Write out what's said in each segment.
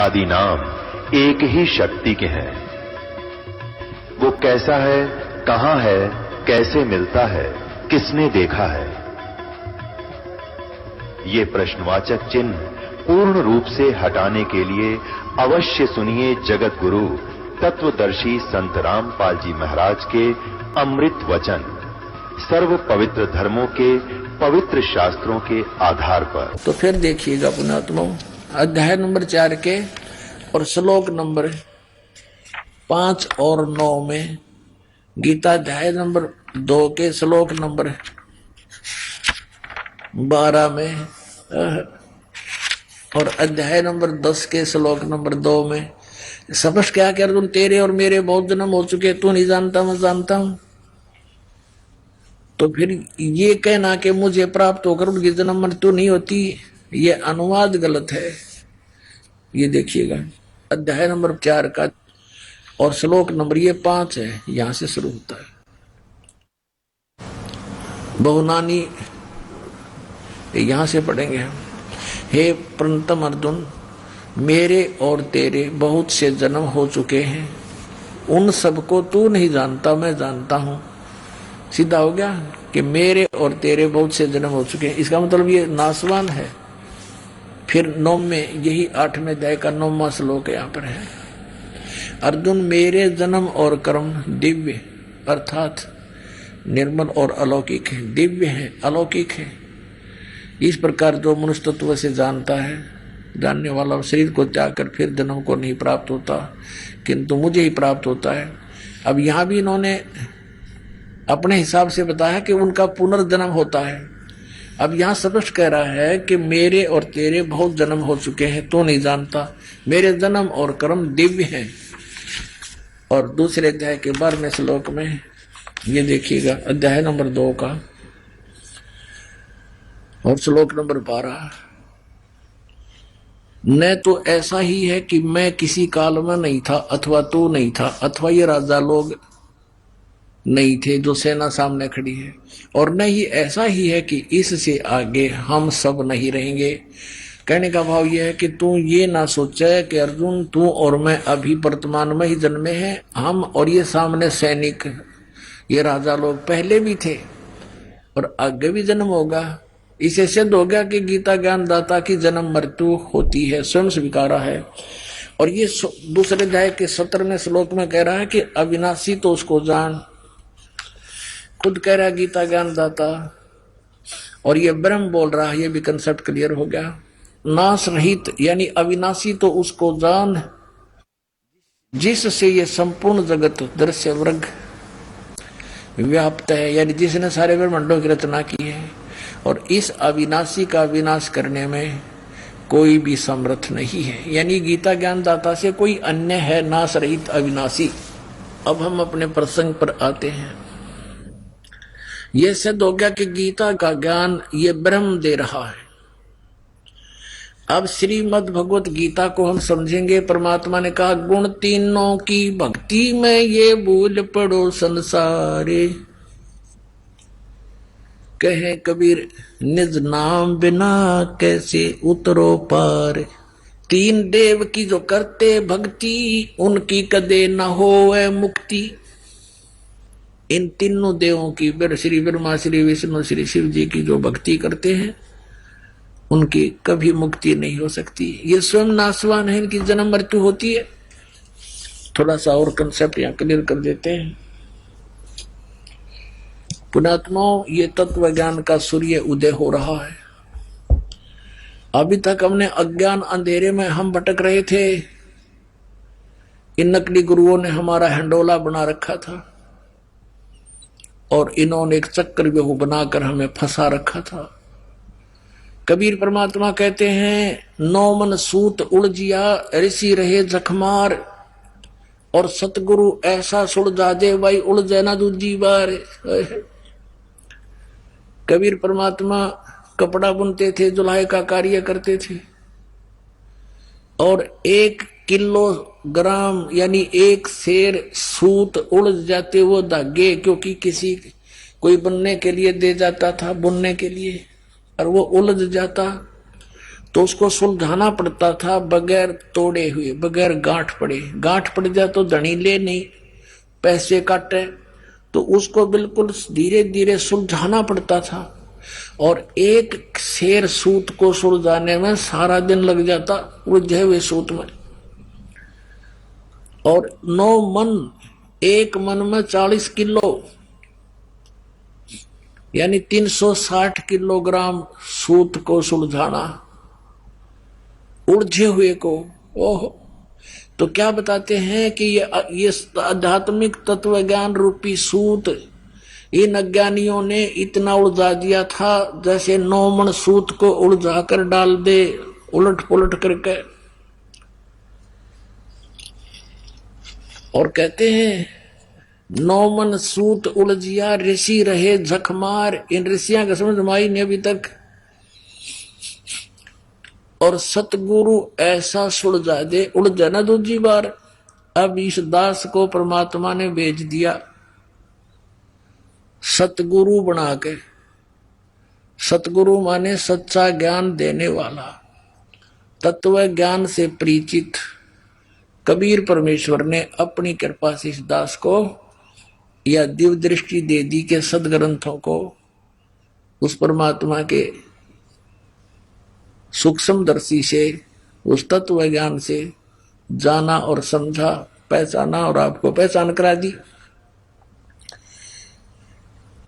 आदि नाम एक ही शक्ति के हैं। वो कैसा है, कहां है, कैसे मिलता है, किसने देखा है? ये प्रश्नवाचक चिन्ह पूर्ण रूप से हटाने के लिए अवश्य सुनिए जगत गुरु तत्वदर्शी संत रामपाल जी महाराज के अमृत वचन, सर्व पवित्र धर्मों के पवित्र शास्त्रों के आधार पर। तो फिर देखिएगा पुण्यात्मा, अध्याय नंबर 4 के और श्लोक नंबर 5 और 9 में, गीता अध्याय नंबर 2 के श्लोक नंबर 12 में और अध्याय नंबर 10 के श्लोक नंबर 2 में स्पष्ट क्या कह तुम तेरे और मेरे बहुत जन्म हो चुके, तू नहीं जानता मैं जानता हूं। तो फिर ये कहना कि मुझे प्राप्त होकर उनकी जन्म मृत्यु नहीं होती, ये अनुवाद गलत है। ये देखिएगा अध्याय नंबर 4 का और श्लोक नंबर ये 5 है, यहां से शुरू होता है। बहुनानी यहां से पढ़ेंगे हम। हे प्रणतम अर्जुन, मेरे और तेरे बहुत से जन्म हो चुके हैं, उन सबको तू नहीं जानता मैं जानता हूं। सीधा हो गया कि मेरे और तेरे बहुत से जन्म हो चुके हैं, इसका मतलब ये नासवान है। फिर 9 में यही 8वें अध्याय का 9वां श्लोक यहां पर है। अर्जुन, मेरे जन्म और कर्म दिव्य अर्थात निर्मल और अलौकिक है। दिव्य है, अलौकिक है। इस प्रकार जो मनुष्य तत्व से जानता है, जानने वाला शरीर को त्याग कर फिर जन्म को नहीं प्राप्त होता, किंतु मुझे ही प्राप्त होता है। अब यहां भी इन्होंने अपने हिसाब से बताया कि उनका पुनर्जन्म होता है। अब यहां स्पष्ट कह रहा है कि मेरे और तेरे बहुत जन्म हो चुके हैं, तो नहीं जानता। मेरे जन्म और कर्म दिव्य हैं। और दूसरे अध्याय के 12वें श्लोक में ये देखिएगा, अध्याय नंबर 2 का और श्लोक नंबर 12, न तो ऐसा ही है कि मैं किसी काल में नहीं था, अथवा तू नहीं था, अथवा ये राजा लोग नहीं थे जो सेना सामने खड़ी है, और न ही ऐसा ही है कि इससे आगे हम सब नहीं रहेंगे। कहने का भाव यह है कि तू ये ना सोचे कि अर्जुन तू और मैं अभी वर्तमान में ही जन्मे हैं, हम और ये सामने सैनिक, ये राजा लोग पहले भी थे और आगे भी जन्म होगा। इसे सिद्ध हो गया कि गीता ज्ञान दाता की जन्म मृत्यु होती है, स्वयं स्वीकारा है। और ये दूसरे अध्याय के 17वें श्लोक में कह रहा है कि अविनाशी तो उसको जान, खुद कह रहा है गीता ज्ञान दाता, और ये ब्रह्म बोल रहा है। ये भी कंसेप्ट क्लियर हो गया। नाश रहित यानी अविनाशी तो उसको जान जिससे ये संपूर्ण जगत दृश्य वर्ग व्याप्त है, यानी जिसने सारे ब्रह्मांडों की रचना की है। और इस अविनाशी का विनाश करने में कोई भी समर्थ नहीं है, यानी गीता ज्ञान दाता से कोई अन्य है नाश रहित अविनाशी। अब हम अपने प्रसंग पर आते हैं। यह सिद्ध हो गया कि गीता का ज्ञान ये ब्रह्म दे रहा है। अब श्रीमद् भगवत गीता को हम समझेंगे। परमात्मा ने कहा, गुण तीनों की भक्ति में ये भूल पड़ो संसारे, कहे कबीर निज नाम बिना कैसे उतरो पार। 3 देव की जो करते भक्ति, उनकी कदे न होवे मुक्ति। इन तीनों देवों की, श्री ब्रह्मा, श्री विष्णु, श्री शिव जी की जो भक्ति करते हैं, उनकी कभी मुक्ति नहीं हो सकती। ये स्वयं नासवान है, इनकी जन्म मृत्यु होती है। थोड़ा सा और कंसेप्ट यहाँ क्लियर कर देते हैं। पुण्यात्माओं, ये तत्व ज्ञान का सूर्य उदय हो रहा है। अभी तक हमने अज्ञान अंधेरे में हम भटक रहे थे। इन नकली गुरुओं ने हमारा हंडोला बना रखा था और इन्होंने एक चक्रव्यूह बनाकर हमें फंसा रखा था। कबीर परमात्मा कहते हैं, 9 मन सूत उलझिया ऋषि रहे जखमार, और सतगुरु ऐसा सुलझा दे भाई उलझे ना दूजी बार। कबीर परमात्मा कपड़ा बुनते थे, जुलाई का कार्य करते थे, और 1 किलोग्राम यानी 1 सेर सूत उलझ जाते वो धागे, क्योंकि किसी कोई बनने के लिए दे जाता था, बुनने के लिए, और वो उलझ जाता तो उसको सुलझाना पड़ता था बगैर तोड़े हुए, बगैर गांठ पड़े। गांठ पड़ जाए तो धनी ले नहीं, पैसे काटे, तो उसको बिल्कुल धीरे धीरे सुलझाना पड़ता था। और एक शेर सूत को सुलझाने में सारा दिन लग जाता उलझे हुए सूत में। और 9 मन, एक मन में 40 किलो, यानी 360 किलोग्राम सूत को सुलझाना उलझे हुए को। ओह, तो क्या बताते हैं कि ये आध्यात्मिक तत्व ज्ञान रूपी सूत इन अज्ञानियों ने इतना उलझा दिया था जैसे 9 मन सूत को उलझा कर डाल दे उलट पुलट करके। और कहते हैं 9 मन सूत उलझिया ऋषि रहे झकमार। इन ऋषियों का समझ में आई नहीं अभी तक। और सतगुरु ऐसा सुलझा दे, उलझा ना दूसरी बार। अब इस दास को परमात्मा ने भेज दिया सतगुरु बना के। सतगुरु माने सच्चा ज्ञान देने वाला, तत्व ज्ञान से परिचित। कबीर परमेश्वर ने अपनी कृपा से इस दास को या दिव्य दृष्टि दे दी के सदग्रंथों को उस परमात्मा के सूक्ष्म दर्शी से, उस तत्व ज्ञान से जाना और समझा, पहचाना और आपको पहचान करा दी।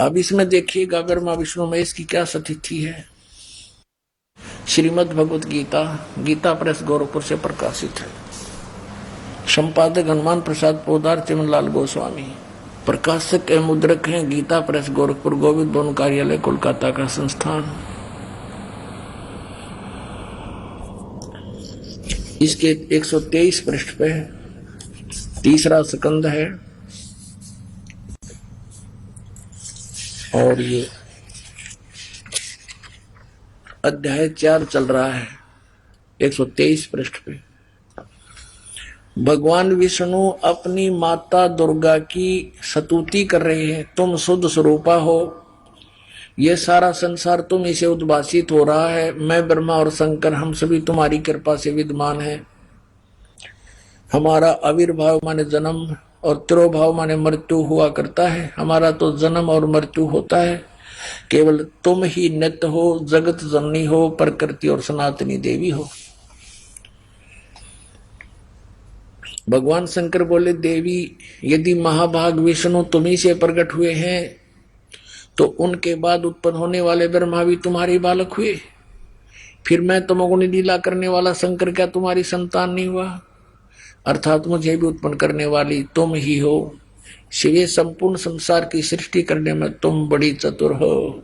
अब इसमें देखिएगा ब्रह्मा विष्णु महेश की क्या स्थिति है। श्रीमद् भगवत गीता, गीता प्रेस गोरखपुर से प्रकाशित है। संपादक हनुमान प्रसाद पोदार, चिमनलाल गोस्वामी। प्रकाशक एवं मुद्रक हैं गीता प्रेस गोरखपुर, गोविंद भवन कार्यालय कोलकाता का संस्थान। इसके 123 पृष्ठ पे तीसरा स्कंद है और ये अध्याय 4 चल रहा है। 123 पृष्ठ पे भगवान विष्णु अपनी माता दुर्गा की स्तुति कर रहे हैं। तुम शुद्ध स्वरूपा हो, ये सारा संसार तुम इसे उद्भासित हो रहा है। मैं ब्रह्मा और शंकर हम सभी तुम्हारी कृपा से विद्यमान है। हमारा आविर्भाव माने जन्म और तिरोभाव माने मृत्यु हुआ करता है। हमारा तो जन्म और मृत्यु होता है, केवल तुम ही नित्य हो, जगत जननी हो, प्रकृति और सनातनी देवी हो। भगवान शंकर बोले, देवी यदि महाभाग विष्णु तुम्ही से प्रकट हुए हैं तो उनके बाद उत्पन्न होने वाले ब्रह्मा भी तुम्हारे बालक हुए। फिर मैं तमोगुणी लीला करने वाला शंकर क्या तुम्हारी संतान नहीं हुआ? अर्थात मुझे भी उत्पन्न करने वाली तुम ही हो। शिवे संपूर्ण संसार की सृष्टि करने में तुम बड़ी चतुर हो।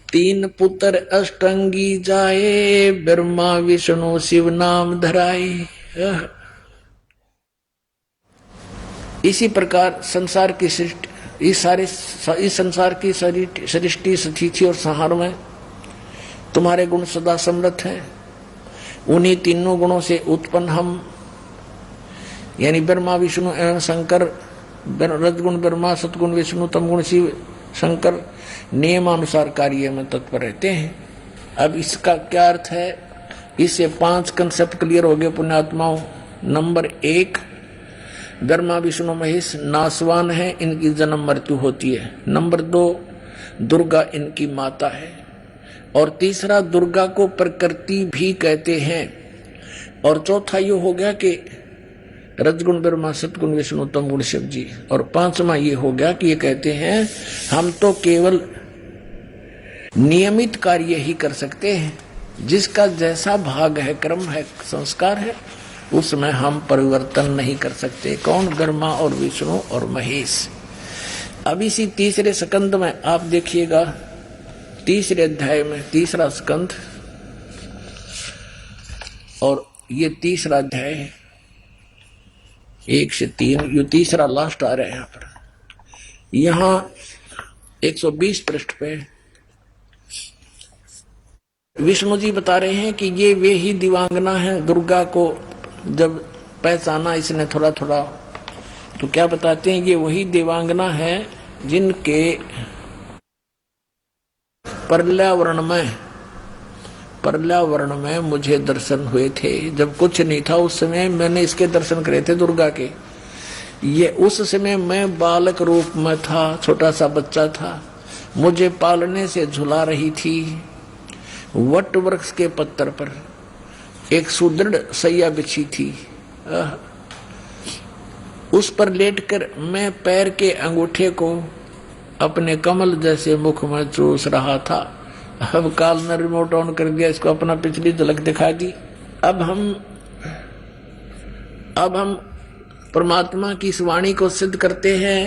3 पुत्र अष्टंगी जाए, ब्रह्मा विष्णु शिव नाम धराए। इसी प्रकार संसार की सृष्टि, इस संसार की सृष्टि स्थिति और संहार में तुम्हारे गुण सदा समृद्ध हैं। उन्हीं तीनों गुणों से उत्पन्न हम यानी ब्रह्मा विष्णु एवं शंकर, रजगुण ब्रह्मा, सतगुण विष्णु, तमगुण शिव शंकर नियमानुसार कार्य में तत्पर रहते हैं। अब इसका क्या अर्थ है? इससे 5 कंसेप्ट क्लियर हो गए पुण्यात्माओं। नंबर 1, ब्रह्मा विष्णु महेश नासवान है, इनकी जन्म मृत्यु होती है। नंबर 2, दुर्गा इनकी माता है। और तीसरा, दुर्गा को प्रकृति भी कहते हैं। और चौथा ये हो गया कि रजगुण ब्रह्मा, सतगुण विष्णु, तमगुण शिव जी। और 5वां ये हो गया कि ये कहते हैं हम तो केवल नियमित कार्य ही कर सकते हैं, जिसका जैसा भाग है, क्रम है, संस्कार है, उसमें हम परिवर्तन नहीं कर सकते। कौन? ब्रह्मा और विष्णु और महेश। अब इसी तीसरे स्कंद में आप देखिएगा, तीसरे अध्याय में तीसरा स्कंद और ये तीसरा अध्याय है 1 से 3, ये तीसरा लास्ट आ रहा है। यहाँ पर यहाँ 120 पृष्ठ पे विष्णु जी बता रहे हैं कि ये वे ही दिवांगना है। दुर्गा को जब पहचाना इसने थोड़ा थोड़ा, तो क्या बताते हैं? ये वही देवांगना है जिनके पर्यावरण में पर्यावरण में मुझे दर्शन हुए थे। जब कुछ नहीं था उस समय मैंने इसके दर्शन करे थे, दुर्गा के। ये उस समय मैं बालक रूप में था, छोटा सा बच्चा था। मुझे पालने से झुला रही थी। वट वृक्ष के पत्थर पर एक सुदृढ़ सैया बिछी थी। उस पर लेटकर मैं पैर के अंगूठे को अपने कमल जैसे मुख में चूस रहा था। अब काल ने रिमोट ऑन कर दिया, इसको अपना पिछली झलक दिखा दी। अब हम परमात्मा की इस वाणी को सिद्ध करते हैं।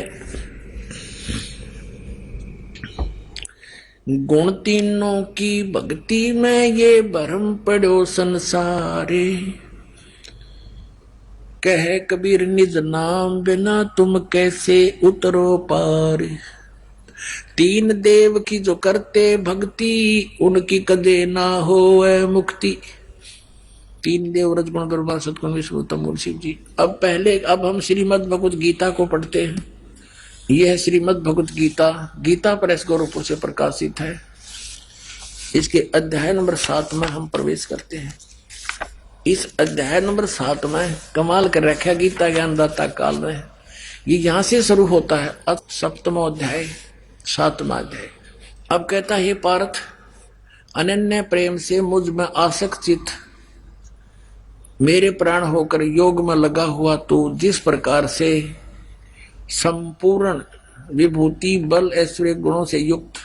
गुण तीनों की भक्ति में ये भरम पड़ो संसारे, कहे कबीर निज नाम बिना तुम कैसे उतरो पार। तीन देव की जो करते भक्ति, उनकी कदे ना होए मुक्ति। तीन देव रजगुण ब्रह्मा सतगुण विष्णु तमोगुण शिव जी। अब हम श्रीमद् भगवत गीता को पढ़ते हैं। यह है श्रीमद् भगवत गीता, गीता प्रेस गोरखपुर से प्रकाशित है। इसके अध्याय नंबर 7 में हम प्रवेश करते हैं। इस अध्याय नंबर 7 में कमाल कर रखा गीता ज्ञानदाता काल में। ये यहां से शुरू होता है, 7वां अध्याय 7वां अध्याय। अब कहता है, पार्थ, अनन्य प्रेम से मुझ में आसक्त चित्त मेरे प्राण होकर योग में लगा हुआ तू जिस प्रकार से संपूर्ण विभूति बल ऐश्वर्य गुणों से युक्त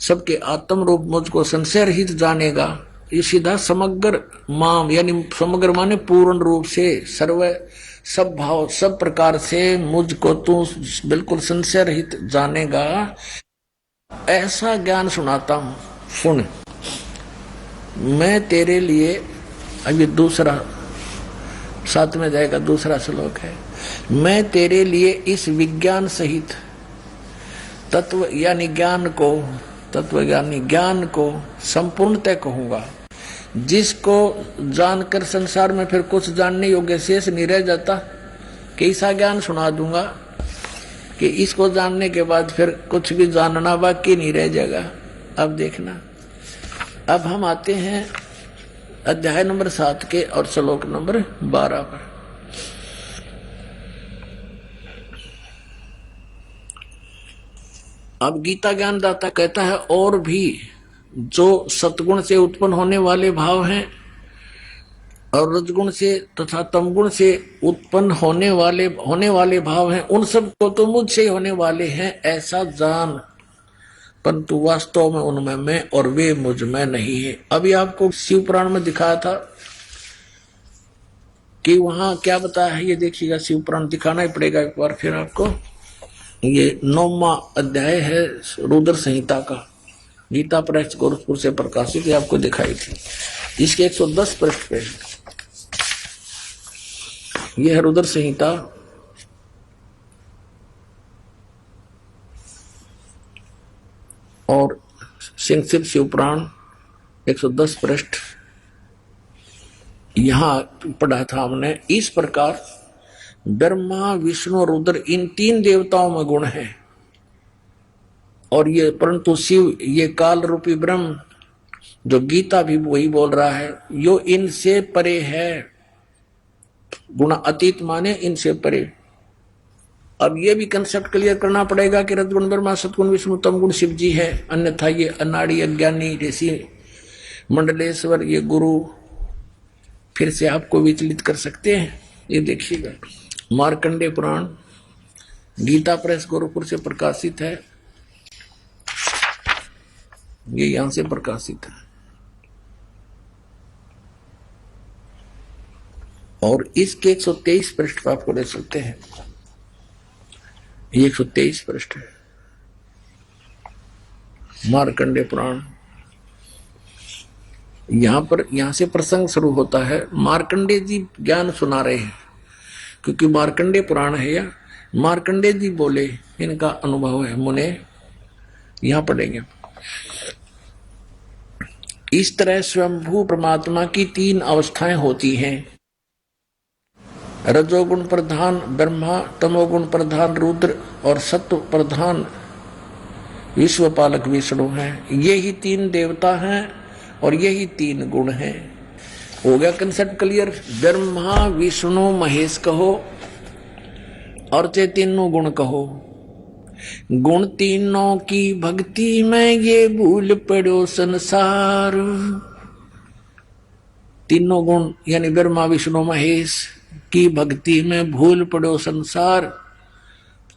सबके आत्म रूप मुझको संशय रहित जानेगा, ये सीधा समग्र माम यानी समग्र माने पूर्ण रूप से सर्व सब भाव सब प्रकार से मुझको तू बिल्कुल संशय रहित जानेगा, ऐसा ज्ञान सुनाता हूं। सुन, मैं तेरे लिए, अभी दूसरा 7 में जाएगा, दूसरा श्लोक है। मैं तेरे लिए इस विज्ञान सहित तत्व यानी ज्ञान को, तत्व यानी ज्ञान को संपूर्णतः कहूंगा, जिसको जानकर संसार में फिर कुछ जानने योग्य शेष नहीं रह जाता। कि ऐसा ज्ञान सुना दूंगा कि इसको जानने के बाद फिर कुछ भी जानना बाकी नहीं रह जाएगा। अब देखना, अब हम आते हैं अध्याय नंबर 7 के और श्लोक नंबर 12 पर। अब गीता ज्ञानदाता कहता है, और भी जो सतगुण से उत्पन्न होने वाले भाव हैं और रजगुण से तथा तमगुण से उत्पन्न होने वाले भाव हैं, उन सब को तो मुझसे ही होने वाले हैं ऐसा जान, परंतु वास्तव में उनमें मैं और वे मुझ में नहीं है। अभी आपको शिव पुराण में दिखाया था कि वहां क्या बताया है, ये देखिएगा। शिव पुराण दिखाना ही पड़ेगा एक बार फिर आपको। ये 9वां अध्याय है रुद्र संहिता का, गीता प्रेस गोरखपुर से प्रकाशित, आपको दिखाई थी। इसके 110 पृष्ठ पे यह है रुद्र संहिता। और सिंह शिव पुराण 110 पृष्ठ यहां पढ़ा था हमने। इस प्रकार ब्रह्मा विष्णु रुद्र इन 3 देवताओं में गुण है, और ये परंतु शिव ये काल रूपी ब्रह्म, जो गीता भी वही बोल रहा है, यो इनसे परे है। गुण अतीत माने इनसे परे। अब ये भी कंसेप्ट क्लियर करना पड़ेगा कि रजगुण ब्रह्मा सतगुण विष्णु तमगुण शिव जी है, अन्यथा ये अनाड़ी अज्ञानी ऋषि मंडलेश्वर ये गुरु फिर से आपको विचलित कर सकते हैं। ये देखिएगा, मार्कंडेय पुराण गीता प्रेस गोरखपुर से प्रकाशित है, ये यहां से प्रकाशित है। और इसके 123 पृष्ठ पर आपको ले सकते हैं, ये 123 पृष्ठ है मार्कंडेय पुराण। यहां से प्रसंग शुरू होता है। मार्कंडेय जी ज्ञान सुना रहे हैं, क्योंकि मार्कंडेय पुराण है या मार्कंडेय जी बोले, इनका अनुभव है। मुने यहां पढ़ेंगे। इस तरह स्वयंभू परमात्मा की 3 अवस्थाएं होती हैं। रजोगुण प्रधान ब्रह्मा, तमोगुण प्रधान रुद्र और सत्व प्रधान विश्वपालक विष्णु हैं। ये ही 3 देवता हैं और यही तीन गुण हैं। हो गया कंसेप्ट क्लियर। ब्रह्मा विष्णु महेश कहो और चे तीनों गुण कहो। गुण तीनों की भक्ति में ये भूल पड़ो संसार। तीनों गुण यानी ब्रह्मा विष्णु महेश की भक्ति में भूल पड़ो संसार।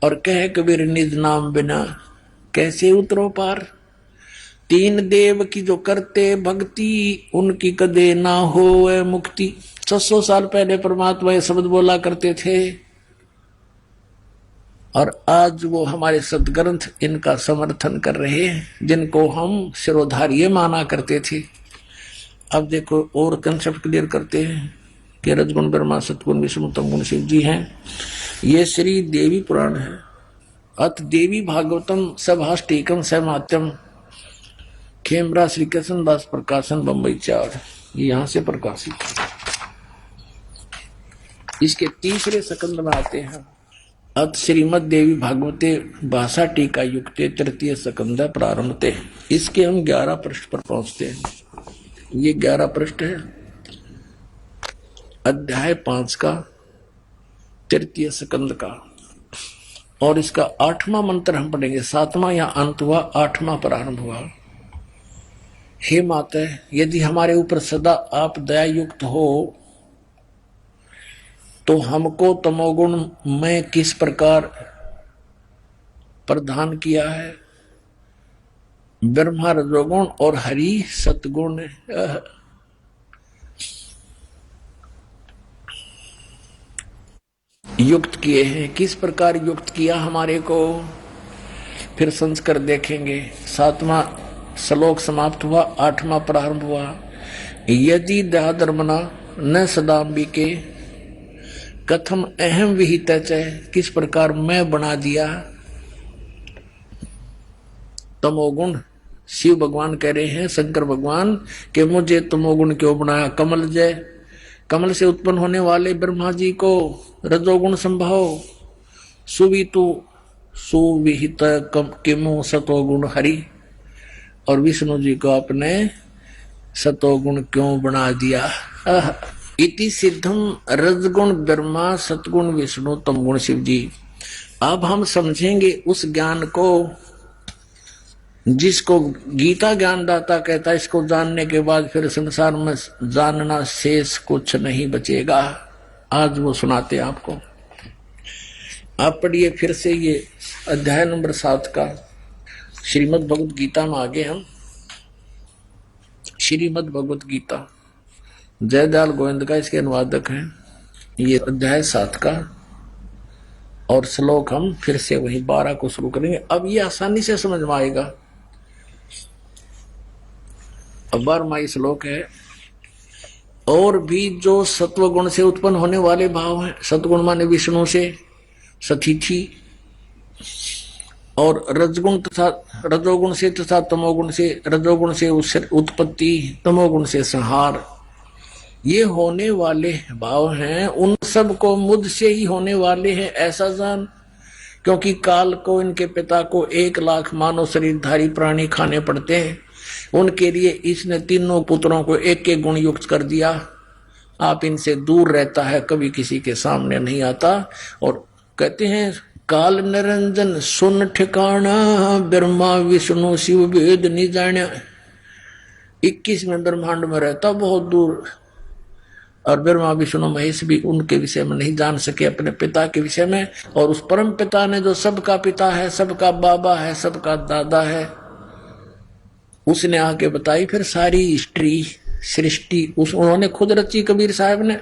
और कह कबीर निज नाम बिना कैसे उतरो पार। तीन देव की जो करते भक्ति उनकी कदे ना हो मुक्ति। 600 साल पहले परमात्मा ये शब्द बोला करते थे और आज वो हमारे सदग्रंथ इनका समर्थन कर रहे हैं, जिनको हम शिरोधार्य माना करते थे। अब देखो और कंसेप्ट क्लियर करते हैं कि रजगुण ब्रह्मा सतगुण विष्णु तमगुण शिव जी हैं। ये श्री देवी पुराण है। अत देवी भागवतम सभाष्टीकम सहमात्यम खेमरा श्री कृष्ण दास प्रकाशन बम्बई 4, यहां से प्रकाशित। इसके तीसरे सकंद में आते हैं अत श्रीमद देवी भागवते भाषा टीका युक्ते तृतीय सकंद प्रारंभते। इसके हम 11 पृष्ठ पर पहुंचते हैं। ये 11 पृष्ठ है अध्याय 5 का तृतीय सकंद का, और इसका 8वां मंत्र हम पढ़ेंगे। 7वां या अंत हुआ, 8वां प्रारंभ हुआ। हे माता, यदि हमारे ऊपर सदा आप दया युक्त हो तो हमको तमोगुण में किस प्रकार प्रदान किया है। ब्रह्मा रजोगुण और हरि सतगुण युक्त किए हैं। किस प्रकार युक्त किया हमारे को, फिर संस्कार देखेंगे। 7वां श्लोक समाप्त हुआ, 8वां प्रारंभ हुआ। यदि दयाधर्मना न सदाम्बिके कथम अहम विहित, किस प्रकार मैं बना दिया तमोगुण। शिव भगवान कह रहे हैं, शंकर भगवान, कि मुझे तमोगुण क्यों बनाया। कमल जय, कमल से उत्पन्न होने वाले ब्रह्मा जी को रजोगुण संभव, सुवितु सुविहित किमु सतोगुण हरि, और विष्णु जी को अपने सतोगुण क्यों बना दिया। इति सिद्धम रजगुण ब्रह्मा सतगुण विष्णु तमगुण शिव जी। अब हम समझेंगे उस ज्ञान को जिसको गीता ज्ञानदाता कहता है। इसको जानने के बाद फिर संसार में जानना शेष कुछ नहीं बचेगा। आज वो सुनाते हैं आपको। आप पढ़िए फिर से ये अध्याय नंबर 7 का श्रीमद् भगवत गीता में। आगे हम श्रीमद् भगवत गीता जयदयाल गोविंद का इसके अनुवादक हैं। ये अध्याय 7 का और श्लोक हम फिर से वही 12 को शुरू करेंगे। अब ये आसानी से समझ में आएगा। अब 12वां श्लोक है। और भी जो सत्व गुण से उत्पन्न होने वाले भाव हैं, सतगुण माने विष्णु से सतिथि, और रजगुण तथा रजोगुण से तथा तमोगुण से, रजोगुण से उत्पत्ति, तमोगुण से संहार, ये होने वाले भाव हैं। उन सब को मुझ से ही होने वाले हैं ऐसा जान, क्योंकि काल को इनके पिता को 1 लाख मानव शरीरधारी प्राणी खाने पड़ते हैं। उनके लिए इसने तीनों पुत्रों को एक एक गुण युक्त कर दिया। आप इनसे दूर रहता है, कभी किसी के सामने नहीं आता। और कहते हैं काल निरंजन सुन ठिकाना, ब्रह्मा विष्णु शिव वेद नहीं जाना। 21वें ब्रह्मांड में रहता बहुत दूर, और ब्रह्मा विष्णु महेश भी उनके विषय में नहीं जान सके, अपने पिता के विषय में। और उस परम पिता ने जो सबका पिता है, सबका बाबा है, सबका दादा है, उसने आके बताई फिर सारी हिस्ट्री सृष्टि। उन्होंने खुद रची। कबीर साहब ने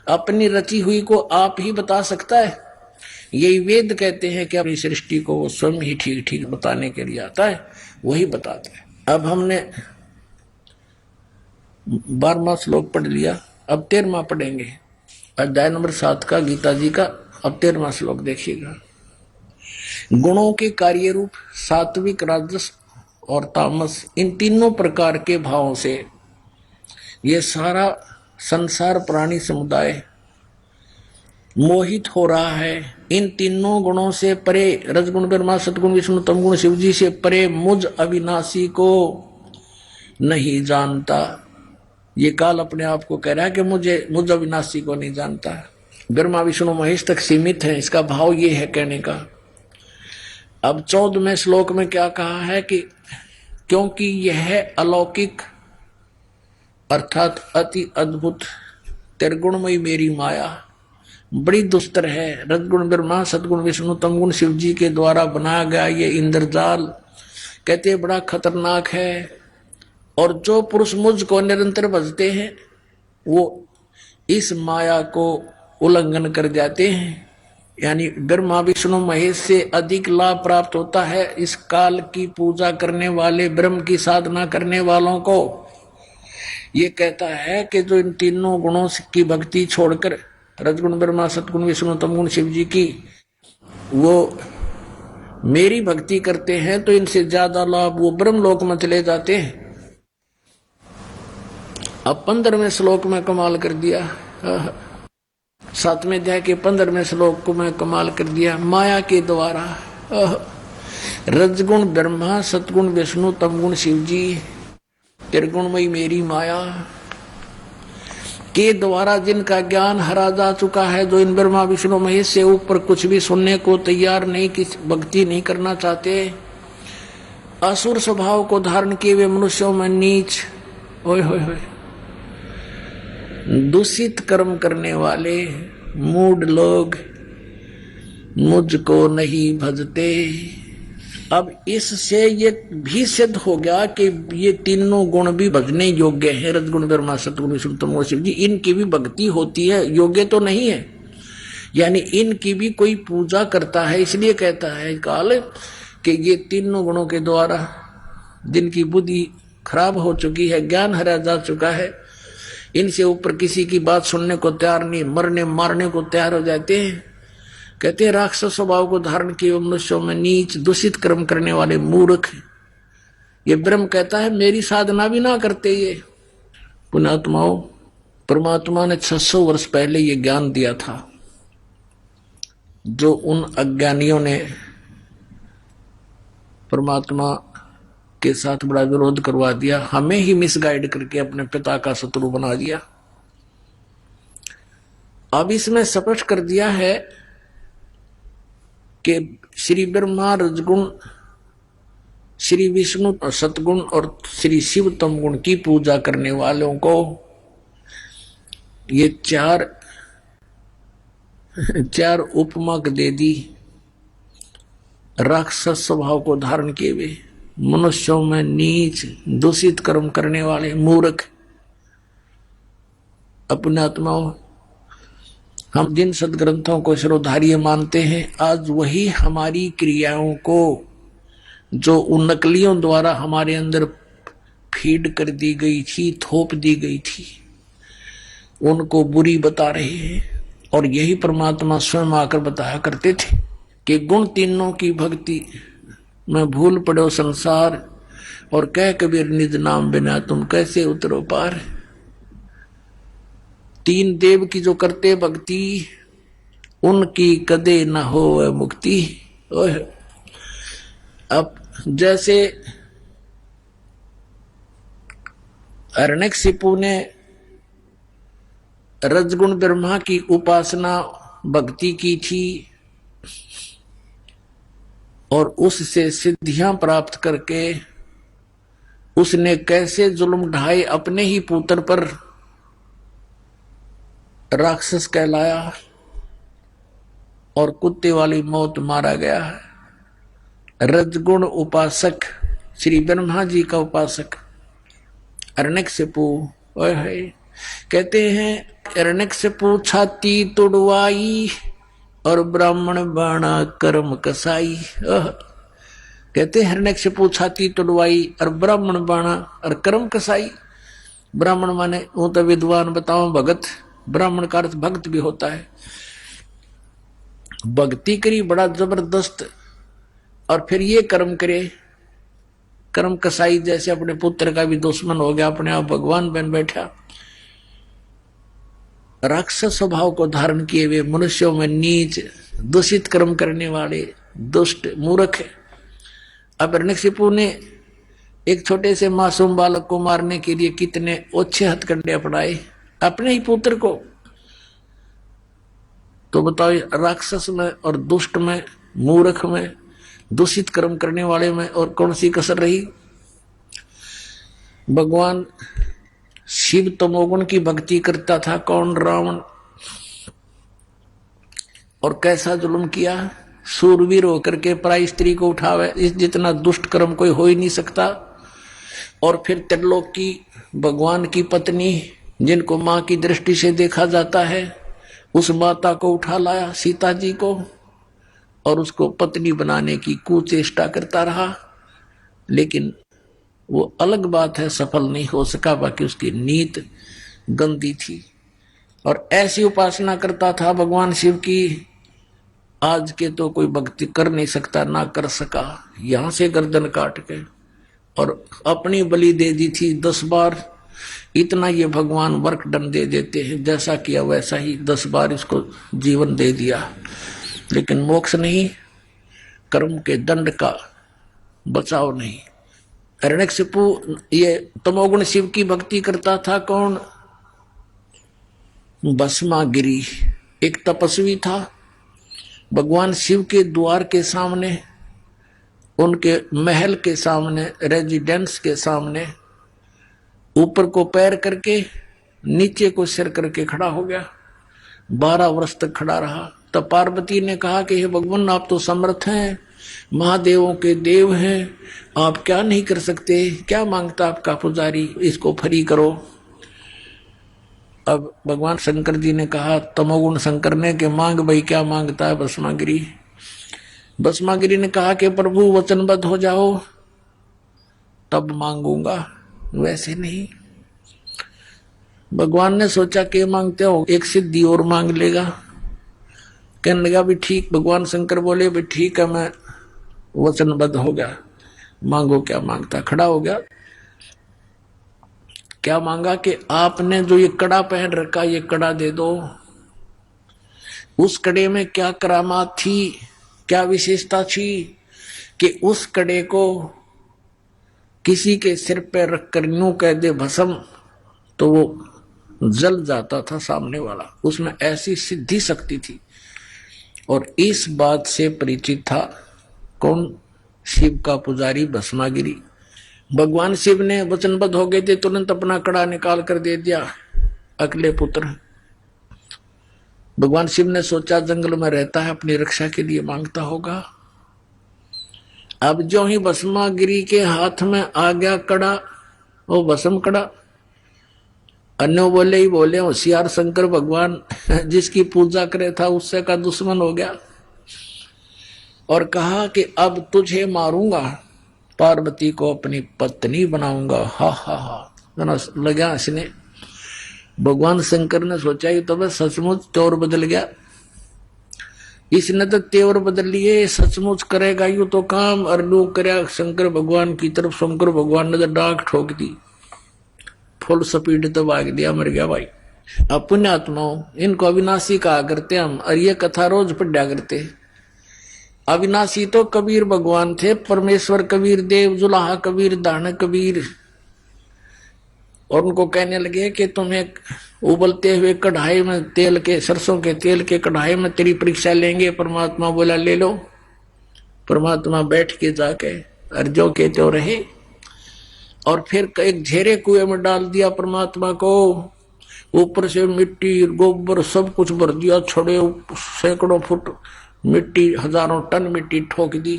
अपनी रची हुई को आप ही बता सकता है। यही वेद कहते हैं कि अपनी सृष्टि को वो स्वयं ही ठीक ठीक बताने के लिए आता है, वही बताता है। अब हमने 12वां श्लोक पढ़ लिया। अब 13वां पढ़ेंगे, अध्याय नंबर 7 का गीता जी का। अब 13वां श्लोक देखिएगा। गुणों के कार्य रूप सात्विक, राजस और तामस, इन तीनों प्रकार के भावों से ये सारा संसार प्राणी समुदाय मोहित हो रहा है। इन तीनों गुणों से परे, रजगुण ब्रह्मा सतगुण विष्णु तमगुण शिव जी से परे मुझ अविनाशी को नहीं जानता। ये काल अपने आप को कह रहा है कि मुझ अविनाशी को नहीं जानता। ब्रह्मा विष्णु महेश तक सीमित है, इसका भाव ये है कहने का। अब 14वें श्लोक में क्या कहा है कि क्योंकि यह अलौकिक अर्थात अति अद्भुत त्रिगुणमयी मेरी माया बड़ी दुस्तर है। रजगुण ब्रह्मा, सतगुण विष्णु, तमगुण शिव जी के द्वारा बनाया गया ये इंद्रजाल कहते हैं बड़ा खतरनाक है। और जो पुरुष मुझको निरंतर भजते हैं वो इस माया को उल्लंघन कर जाते हैं। यानी ब्रह्मा विष्णु महेश से अधिक लाभ प्राप्त होता है इस काल की पूजा करने वाले, ब्रह्म की साधना करने वालों को। ये कहता है कि जो इन तीनों गुणों की भक्ति छोड़कर रजगुण ब्रह्मा, सतगुण विष्णु, तमगुण शिव जी की वो मेरी भक्ति करते हैं तो इनसे ज्यादा लाभ वो ब्रह्म लोक में चले जाते हैं। अब 15वें श्लोक में कमाल कर दिया, 7वें अध्याय के 15वें श्लोक को मैं कमाल कर दिया। माया के द्वारा रजगुण ब्रह्मा, सतगुण विष्णु, तमगुण शिव जी, त्रिगुणमयी मेरी माया के द्वारा जिनका ज्ञान हरा जा चुका है, जो इन ब्रह्मा विष्णु महेश से ऊपर कुछ भी सुनने को तैयार नहीं, किसी भक्ति नहीं करना चाहते, असुर स्वभाव को धारण किए हुए मनुष्यों में नीच ओए होए होए दूषित कर्म करने वाले मूढ़ लोग मुझको नहीं भजते। अब इससे ये भी सिद्ध हो गया कि ये तीनों गुण भी भजने योग्य हैं, रजगुण ब्रह्मा, सतगुण विष्णु, तमगुण शिव जी, इनकी भी भक्ति होती है, योग्य तो नहीं है, यानी इनकी भी कोई पूजा करता है। इसलिए कहता है काल कि ये तीनों गुणों के द्वारा जिनकी बुद्धि खराब हो चुकी है, ज्ञान हरा जा चुका है, इनसे ऊपर किसी की बात सुनने को तैयार नहीं, मरने मारने को तैयार हो जाते हैं। कहते हैं राक्षस स्वभाव को धारण किए मनुष्यों में नीच दूषित कर्म करने वाले मूर्ख। ये ब्रह्म कहता है मेरी साधना भी ना करते ये पुण्यात्माओं। परमात्मा ने 600 वर्ष पहले ये ज्ञान दिया था, जो उन अज्ञानियों ने परमात्मा के साथ बड़ा विरोध करवा दिया, हमें ही मिसगाइड करके अपने पिता का शत्रु बना दिया। अब इसमें स्पष्ट कर दिया है कि श्री ब्रह्मा रजगुण, श्री विष्णु सतगुण और श्री शिव तमगुण की पूजा करने वालों को ये चार उपमा दे दी। राक्षस स्वभाव को धारण किए हुए मनुष्यों में नीच दूषित कर्म करने वाले मूर्ख। अपने आत्माओं, हम जिन सदग्रंथों को शिरोधार्य मानते हैं, आज वही हमारी क्रियाओं को जो उन नकलियों द्वारा हमारे अंदर फीड कर दी गई थी, थोप दी गई थी, उनको बुरी बता रहे हैं। और यही परमात्मा स्वयं आकर बताया करते थे कि गुण तीनों की भक्ति में भूल पड़ो संसार, और कह कबीर निज नाम बिना तुम कैसे उतरो पार। तीन देव की जो करते भक्ति, उनकी कदे न हो मुक्ति। अब जैसे हिरण्यकशिपु ने रजगुण ब्रह्मा की उपासना भक्ति की थी और उससे सिद्धियां प्राप्त करके उसने कैसे जुल्म ढाए अपने ही पुत्र पर, राक्षस कहलाया और कुत्ते वाली मौत मारा गया। रजगुण उपासक श्री ब्रह्मा जी का उपासक हिरण्यकशिपु कहते हैं हिरण्यकशिपु छाती तुड़वाई और ब्राह्मण बाणा कर्म कसाई। कहते हैं हिरण्यकशिपु छाती तुड़वाई और ब्राह्मण बाणा और कर्म कसाई। ब्राह्मण माने वो तो विद्वान बताओ भगत, ब्राह्मण का अर्थ भक्त भी होता है। भक्ति करी बड़ा जबरदस्त और फिर ये कर्म करे, कर्म कसाई जैसे अपने पुत्र का भी दुश्मन हो गया, अपने आप भगवान बन बैठा। राक्षस स्वभाव को धारण किए हुए मनुष्यों में नीच दूषित कर्म करने वाले दुष्ट मूर्ख है। अब हिरण्यकशिपु ने एक छोटे से मासूम बालक को मारने के लिए कितने ओछे हथकंडे अपनाए अपने ही पुत्र को। तो बताओ राक्षस में और दुष्ट में, मूर्ख में, दूषित कर्म करने वाले में और कौन सी कसर रही। भगवान शिव तमोगुण की भक्ति करता था कौन? रावण। और कैसा जुल्म किया, सूरवीर होकर के पराई स्त्री को उठावे, इस जितना दुष्ट कर्म कोई हो ही नहीं सकता। और फिर त्रिलोक की भगवान की पत्नी, जिनको मां की दृष्टि से देखा जाता है, उस माता को उठा लाया, सीता जी को, और उसको पत्नी बनाने की कुचेष्टा करता रहा। लेकिन वो अलग बात है, सफल नहीं हो सका, बाकी उसकी नीत गंदी थी। और ऐसी उपासना करता था भगवान शिव की, आज के तो कोई भक्ति कर नहीं सकता, ना कर सका। यहां से गर्दन काट के और अपनी बलि दे दी थी 10 बार। इतना ये भगवान वर्क दंड दे देते हैं, जैसा किया वैसा ही 10 बार इसको जीवन दे दिया। लेकिन मोक्ष नहीं, कर्म के दंड का बचाव नहीं। हिरण्यकशिपु ये तमोगुण शिव की भक्ति करता था कौन? भस्मागिरी एक तपस्वी था। भगवान शिव के द्वार के सामने, उनके महल के सामने, रेजिडेंस के सामने ऊपर को पैर करके नीचे को सिर करके खड़ा हो गया। 12 वर्ष तक खड़ा रहा। तब पार्वती ने कहा कि हे भगवान, आप तो समर्थ हैं, महादेवों के देव हैं, आप क्या नहीं कर सकते? क्या मांगता आपका पुजारी, इसको फ्री करो। अब भगवान शंकर जी ने कहा, तमोगुण शंकर ने, कि मांग भाई, क्या मांगता है भस्मागिरी? भस्मागिरी ने कहा कि प्रभु वचनबद्ध हो जाओ तब मांगूंगा, वैसे नहीं। भगवान ने सोचा कि मांगते हो, एक सिद्धि और मांग लेगा। कहने लगा भी ठीक। भगवान शंकर बोले भी ठीक है, मैं वचनबद्ध हो गया, मांगो क्या मांगता। खड़ा हो गया। क्या मांगा कि आपने जो ये कड़ा पहन रखा, ये कड़ा दे दो। उस कड़े में क्या करामात थी, क्या विशेषता थी कि उस कड़े को किसी के सिर पर रखकर यूं कह दे भस्म, तो वो जल जाता था सामने वाला। उसमें ऐसी सिद्धि शक्ति थी। और इस बात से परिचित था कौन? शिव का पुजारी भस्मागिरी। भगवान शिव ने वचनबद्ध हो गए थे, तुरंत अपना कड़ा निकाल कर दे दिया अगले पुत्र। भगवान शिव ने सोचा जंगल में रहता है, अपनी रक्षा के लिए मांगता होगा। अब जो ही भस्मागिरी के हाथ में आ गया कड़ा, वो भस्म कड़ा, अन्य बोले ही बोले, होशियार शंकर भगवान जिसकी पूजा करे था उससे का दुश्मन हो गया। और कहा कि अब तुझे मारूंगा, पार्वती को अपनी पत्नी बनाऊंगा। हा हा हा लगा इसने। भगवान शंकर ने सोचा ये तो बस सचमुच तौर बदल गया, इसने तो तेवर बदल लिए, सचमुच करेगा यू तो काम। और लोग करे शंकर भगवान की तरफ। शंकर भगवान ने तो डाक ठोक दी, फुल स्पीड तो भाग दिया, मर गया भाई। अब पुण्यात्माओं, इनको अविनाशी कहा करते हम, और ये कथा रोज पढ़ा करते। अविनाशी तो कबीर भगवान थे, परमेश्वर कबीर देव, जुलाहा कबीर, दान कबीर। और उनको कहने लगे कि तुम्हें उबलते हुए कढ़ाई में तेल के, सरसों के तेल के कढ़ाई में तेरी परीक्षा लेंगे। परमात्मा बोला ले लो। परमात्मा बैठ के जाके और जो के तो रहे। और फिर एक झेरे कुएं में डाल दिया परमात्मा को। ऊपर से मिट्टी, गोबर सब कुछ भर दिया, छड़े सैकड़ों फुट मिट्टी, हजारों टन मिट्टी ठोक दी।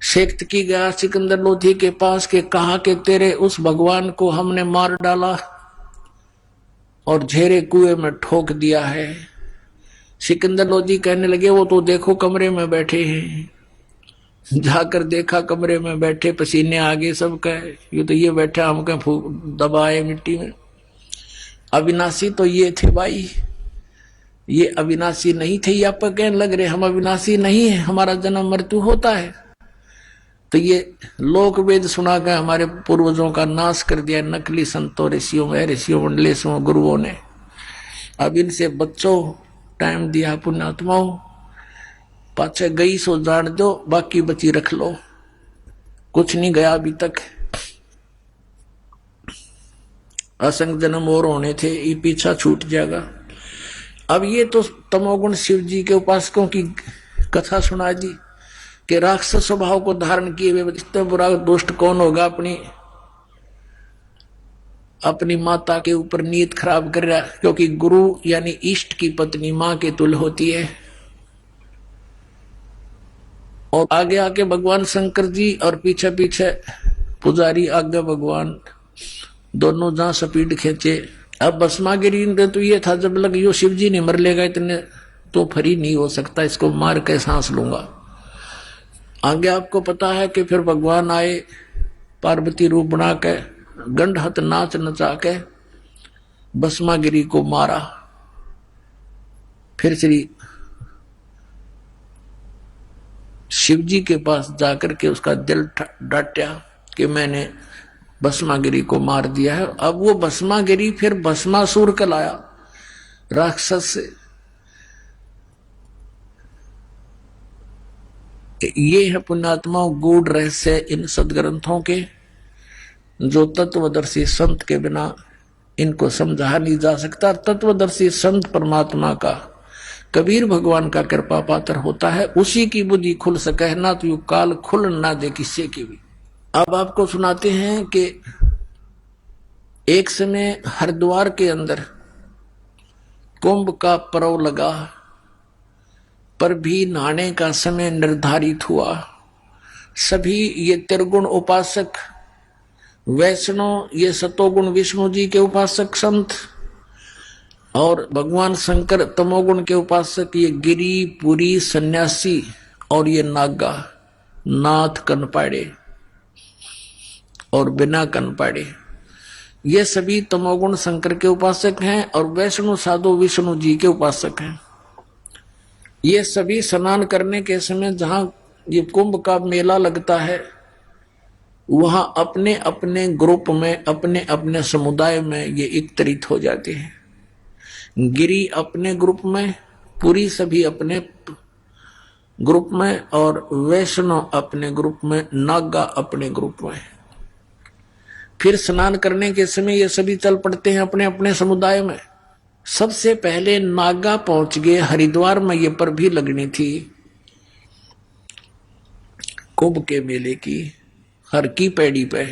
शेख्त की गया सिकंदर लोधी के पास के, कहा कि तेरे उस भगवान को हमने मार डाला और झेरे कुएं में ठोक दिया है। सिकंदर लोधी कहने लगे वो तो देखो कमरे में बैठे हैं। जाकर देखा कमरे में बैठे, पसीने आगे सबका, ये तो ये बैठे हमको दबाए मिट्टी में। अविनाशी तो ये थे भाई, ये अविनाशी नहीं थे। ये आप कहने लग रहे हम अविनाशी नहीं है, हमारा जन्म मृत्यु होता है। तो ये लोक वेद सुना कर हमारे पूर्वजों का नाश कर दिया नकली संतों, ऋषियों में, ऋषियों मंडलेशों, गुरुओं ने। अब इनसे बच्चों टाइम दिया पुण्यात्माओं, पाछे गई सो जान दो, बाकी बची रख लो। कुछ नहीं गया अभी तक, असंग जन्म और होने थे, ये पीछा छूट जाएगा। अब ये तो तमोगुण शिव जी के उपासकों की कथा सुना दी कि राक्षस स्वभाव को धारण किए हुए इतना बुरा दुष्ट कौन होगा अपनी माता के ऊपर नीयत खराब कर रहा, क्योंकि गुरु यानी इष्ट की पत्नी मां के तुल्य होती है। और आगे आके भगवान शंकर जी और पीछे पीछे पुजारी, आगे भगवान, दोनों जहां स्पीड खींचे। अब भस्मागिरी ने तो ये था, जब लग यो शिव जी ने मर लेगा इतने तो फरी नहीं हो सकता, इसको मार के सांस लूंगा। आगे आपको पता है कि फिर भगवान आए पार्वती रूप बना के, गंडहत नाच नचा के भस्मागिरी को मारा। फिर श्री शिव जी के पास जाकर के उसका दिल डांटा कि मैंने भस्मागिरी को मार दिया है। अब वो भस्मागिरी फिर भस्मासुर कहलाया, राक्षस से। ये है पुण्यात्माओं गूढ़ रहस्य इन सदग्रंथों के, जो तत्वदर्शी संत के बिना इनको समझा नहीं जा सकता। तत्वदर्शी संत परमात्मा का, कबीर भगवान का कृपा पात्र होता है, उसी की बुद्धि खुल सके, ना तो यू काल खुल ना दे किसी की भी। अब आपको सुनाते हैं कि एक समय हरिद्वार के अंदर कुंभ का पर्व लगा, पर भी नहाने का समय निर्धारित हुआ। सभी ये त्रिगुण उपासक वैष्णव, ये सतोगुण विष्णु जी के उपासक संत, और भगवान शंकर तमोगुण के उपासक ये गिरी पुरी सन्यासी, और ये नागा नाथ कनपाड़े और बिना कनपाड़े, ये सभी तमोगुण शंकर के उपासक हैं और वैष्णव साधु विष्णु जी के उपासक हैं। ये सभी स्नान करने के समय जहां ये कुंभ का मेला लगता है, वहां अपने अपने ग्रुप में, अपने अपने समुदाय में ये एकत्रित हो जाते हैं। गिरी अपने ग्रुप में, पुरी सभी अपने ग्रुप में, और वैष्णव अपने ग्रुप में, नागा अपने ग्रुप में। फिर स्नान करने के समय ये सभी चल पड़ते हैं अपने अपने समुदाय में। सबसे पहले नागा पहुंच गए हरिद्वार में, ये पर भी लगनी थी कुंभ के मेले की, हर की पैड़ी पे।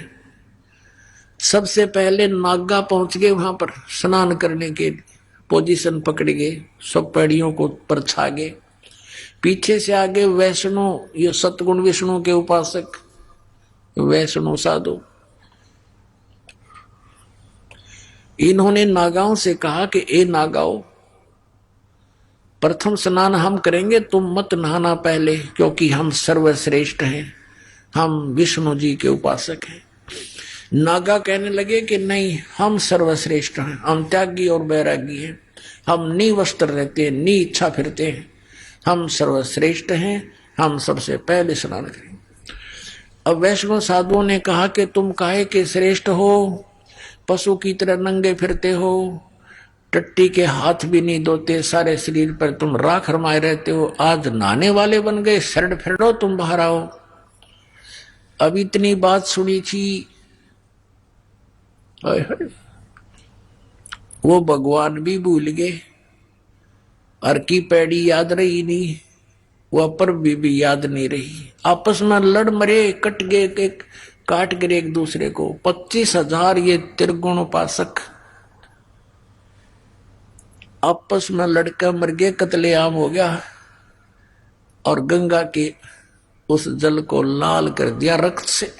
सबसे पहले नागा पहुंच गए वहां पर स्नान करने के, पोजीशन पकड़ गए, सब पैड़ियों को पर छा गए। पीछे से आगे वैष्णव, ये सतगुण विष्णु के उपासक वैष्णव साधु, इन्होंने नागाओं से कहा कि ए नागाओं, प्रथम स्नान हम करेंगे, तुम मत नहाना पहले, क्योंकि हम सर्वश्रेष्ठ हैं, हम विष्णु जी के उपासक हैं। नागा कहने लगे कि नहीं, हम सर्वश्रेष्ठ हैं, हम त्यागी और बैरागी हैं, हम नी वस्त्र रहते हैं, नी इच्छा फिरते हैं, हम सर्वश्रेष्ठ हैं, हम सबसे पहले स्नान करेंगे। अब वैष्णव साधुओं ने कहा कि तुम काहे के श्रेष्ठ हो, पशु की तरह नंगे फिरते हो, टट्टी के हाथ भी नहीं धोते, सारे शरीर पर तुम राख रमाए रहते हो, आज नहाने वाले बन गए, शरण फिरो, तुम बाहर आओ। अब इतनी बात सुनी थी, वो भगवान भी भूल गए, हर की पैड़ी याद रही नहीं, वो पर भी याद नहीं रही। आपस में लड़ मरे, कट गए, काट गए एक दूसरे को। 25,000 ये त्रिगुण उपासक आपस में लड़का मर गए, कत्लेआम हो गया, और गंगा के उस जल को लाल कर दिया रक्त से।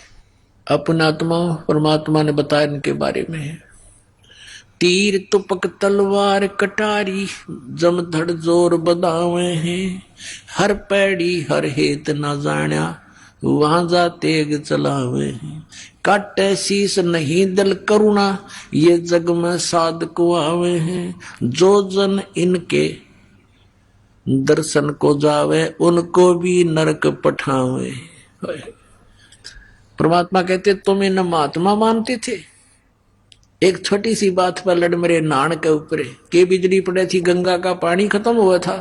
अपना आत्मा परमात्मा ने बताया इनके बारे में, तीर तुपक तलवार कटारी, जमधड़ जोर बदावे हैं, हर पैड़ी हर हेत न जाण्या, वहां जा तेग चलावे हैं, काटे शीस नहीं दिल करुणा, ये जग में साध को आवे हैं, जो जन इनके दर्शन को जावे, उनको भी नरक पठावे। परमात्मा कहते तुम इन महात्मा मानते थे, एक छोटी सी बात पर लड़ मरे नान के ऊपर के बिजली पड़े थी, गंगा का पानी खत्म हुआ था,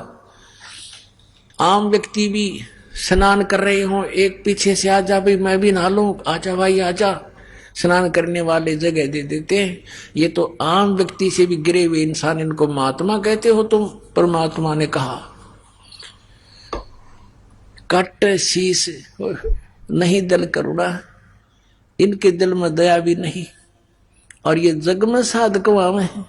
आम व्यक्ति भी स्नान कर रहे हो, एक पीछे से आ जा भाई मैं भी नहा लूं, आजा भाई आजा, स्नान करने वाले जगह दे देते हैं। ये तो आम व्यक्ति से भी गिरे हुए इंसान, इनको महात्मा कहते हो तुम? परमात्मा ने कहा कट शीश नहीं दल करुणा, इनके दिल में दया भी नहीं, और ये जग में साधक वावे हैं।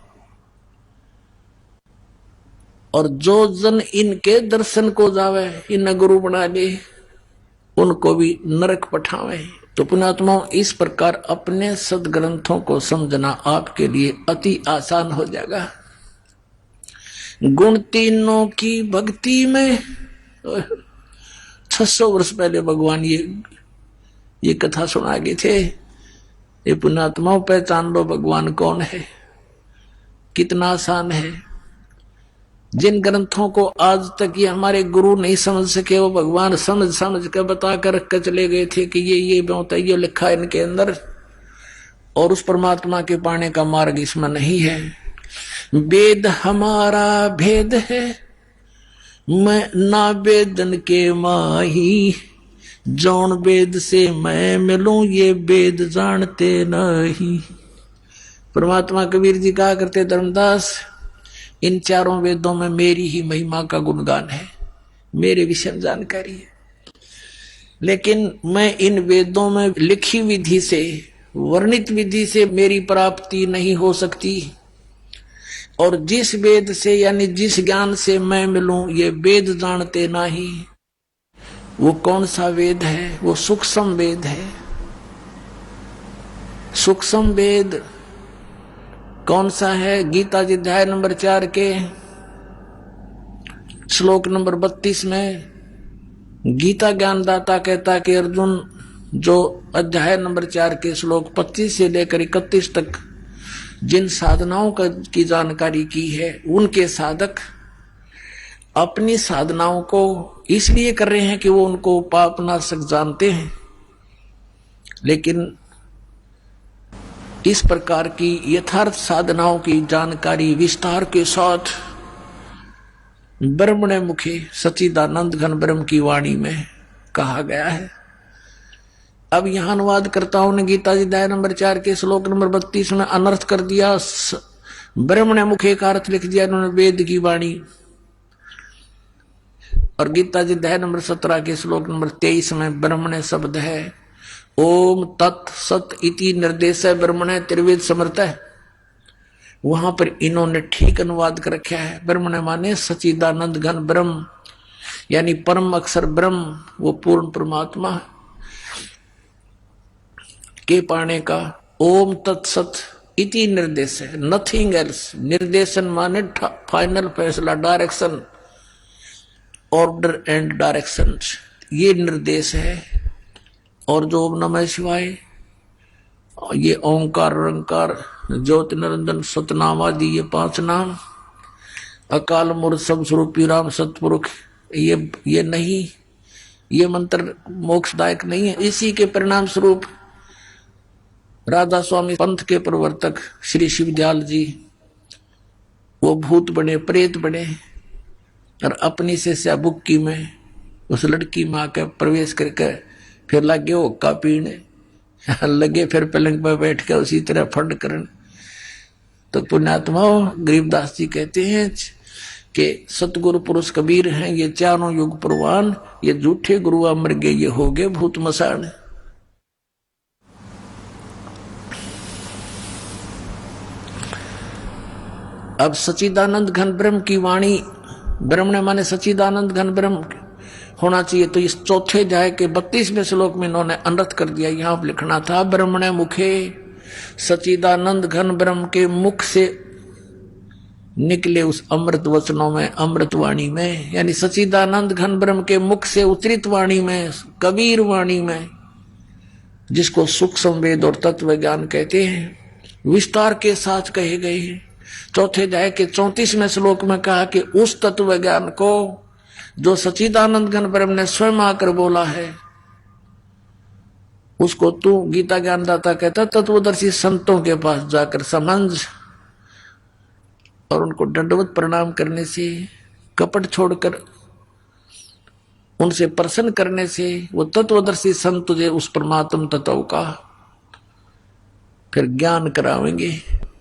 और जो जन इनके दर्शन को जावे, इन गुरु बना ले, उनको भी नरक पठावे। तो पुण्यात्माओं, इस प्रकार अपने सदग्रंथों को समझना आपके लिए अति आसान हो जाएगा। गुण तीनों की भक्ति में 600 वर्ष पहले भगवान ये कथा सुना गए थे। ये पुण्यात्माओं, पहचान लो भगवान कौन है, कितना आसान है। जिन ग्रंथों को आज तक ये हमारे गुरु नहीं समझ सके, वो भगवान समझ कर बता कर रख कर चले गए थे कि ये बहुत है, ये लिखा है इनके अंदर, और उस परमात्मा के पाने का मार्ग इसमें नहीं है। वेद हमारा भेद है, मैं ना वेदन के माही, जौन वेद से मैं मिलूं ये वेद जानते नहीं। परमात्मा कबीर जी कहा करते, धर्मदास इन चारों वेदों में मेरी ही महिमा का गुणगान है, मेरे विषय में जानकारी है, लेकिन मैं इन वेदों में लिखी विधि से, वर्णित विधि से मेरी प्राप्ति नहीं हो सकती। और जिस वेद से यानी जिस ज्ञान से मैं मिलूं ये वेद जानते नहीं। वो कौन सा वेद है? वो सूक्ष्म वेद है। सूक्ष्म वेद कौन सा है? गीता जी अध्याय नंबर 4 के श्लोक नंबर 32 में गीता ज्ञानदाता कहता कि अर्जुन, जो अध्याय नंबर 4 के श्लोक 25 से लेकर 31 तक जिन साधनाओं की जानकारी की है, उनके साधक अपनी साधनाओं को इसलिए कर रहे हैं कि वो उनको पापनाशक जानते हैं, लेकिन इस प्रकार की यथार्थ साधनाओं की जानकारी विस्तार के साथ ब्रह्मणे मुखे सच्चिदानंद घन ब्रह्म की वाणी में कहा गया है। अब यहां अनुवाद करताओं ने गीता जी अध्याय नंबर 4 के श्लोक नंबर 32 में अनर्थ कर दिया, ब्रह्मणे मुखे का अर्थ लिख दिया इन्होंने वेद की वाणी। और गीता जी अध्याय नंबर 17 के श्लोक नंबर 23 में ब्रह्मणे शब्द है, ओम तत् सत इति निर्देश है ब्रह्मणे त्रिवेद समर्थ है। वहां पर इन्होंने ठीक अनुवाद कर रखा है। ब्रह्मणे माने सच्चिदानंद घन ब्रह्म, यानी परम अक्षर ब्रह्म, वो पूर्ण परमात्मा के पाने का ओम तत्सत इति निर्देश है, नथिंग एल्स। निर्देशन माने फाइनल फैसला, डायरेक्शन, ऑर्डर एंड डायरेक्शन, ये निर्देश है। और जो ओम नमः शिवाय, ये ओंकार रंकार ज्योति निरंजन सतनाम आदि ये 5 नाम, अकाल मूर्त सब स्वरूपी राम सतपुरुष, ये नहीं, ये मंत्र मोक्षदायक नहीं है। इसी के परिणाम स्वरूप राधा स्वामी पंथ के प्रवर्तक श्री शिवदयाल जी वो भूत बने, प्रेत बने, और अपनी से बुक्की में उस लड़की में आकर प्रवेश करके फिर लगे हुक्का पीने, लगे फिर पलंग पर बैठ कर उसी तरह फंड करने। तो पुण्यात्माओं, गरीबदास जी कहते हैं कि सतगुरु पुरुष कबीर हैं ये चारों युग प्रवान, ये झूठे गुरु अमर गए, ये हो गए भूत मसान। अब सच्चिदानंद घन ब्रह्म की वाणी, ब्रह्म ने माने सच्चिदानंद घन ब्रह्म होना चाहिए। तो इस चौथे अध्याय के 32वें श्लोक में इन्होंने अनर्थ कर दिया। यहां पर लिखना था ब्रह्मणे मुखे, सच्चिदानंद घन ब्रह्म के मुख से निकले उस अमृत वचनों में, अमृत वाणी में, यानी सच्चिदानंद घन ब्रह्म के मुख से उतरित वाणी में, कबीर वाणी में, जिसको सूक्ष्म वेद और तत्व ज्ञान कहते हैं, विस्तार के साथ कहे गए हैं। चौथे अध्याय के 34वें श्लोक में कहा कि उस तत्व ज्ञान को जो सच्चिदानंद घन ब्रह्म ने स्वयं आकर बोला है, उसको तू गीता ज्ञानदाता कहता तत्वदर्शी संतों के पास जाकर समझ, और उनको दंडवत प्रणाम करने से, कपट छोड़कर उनसे प्रसन्न करने से वो तत्वदर्शी संत तुझे उस परमात्म तत्व का फिर ज्ञान करावेंगे।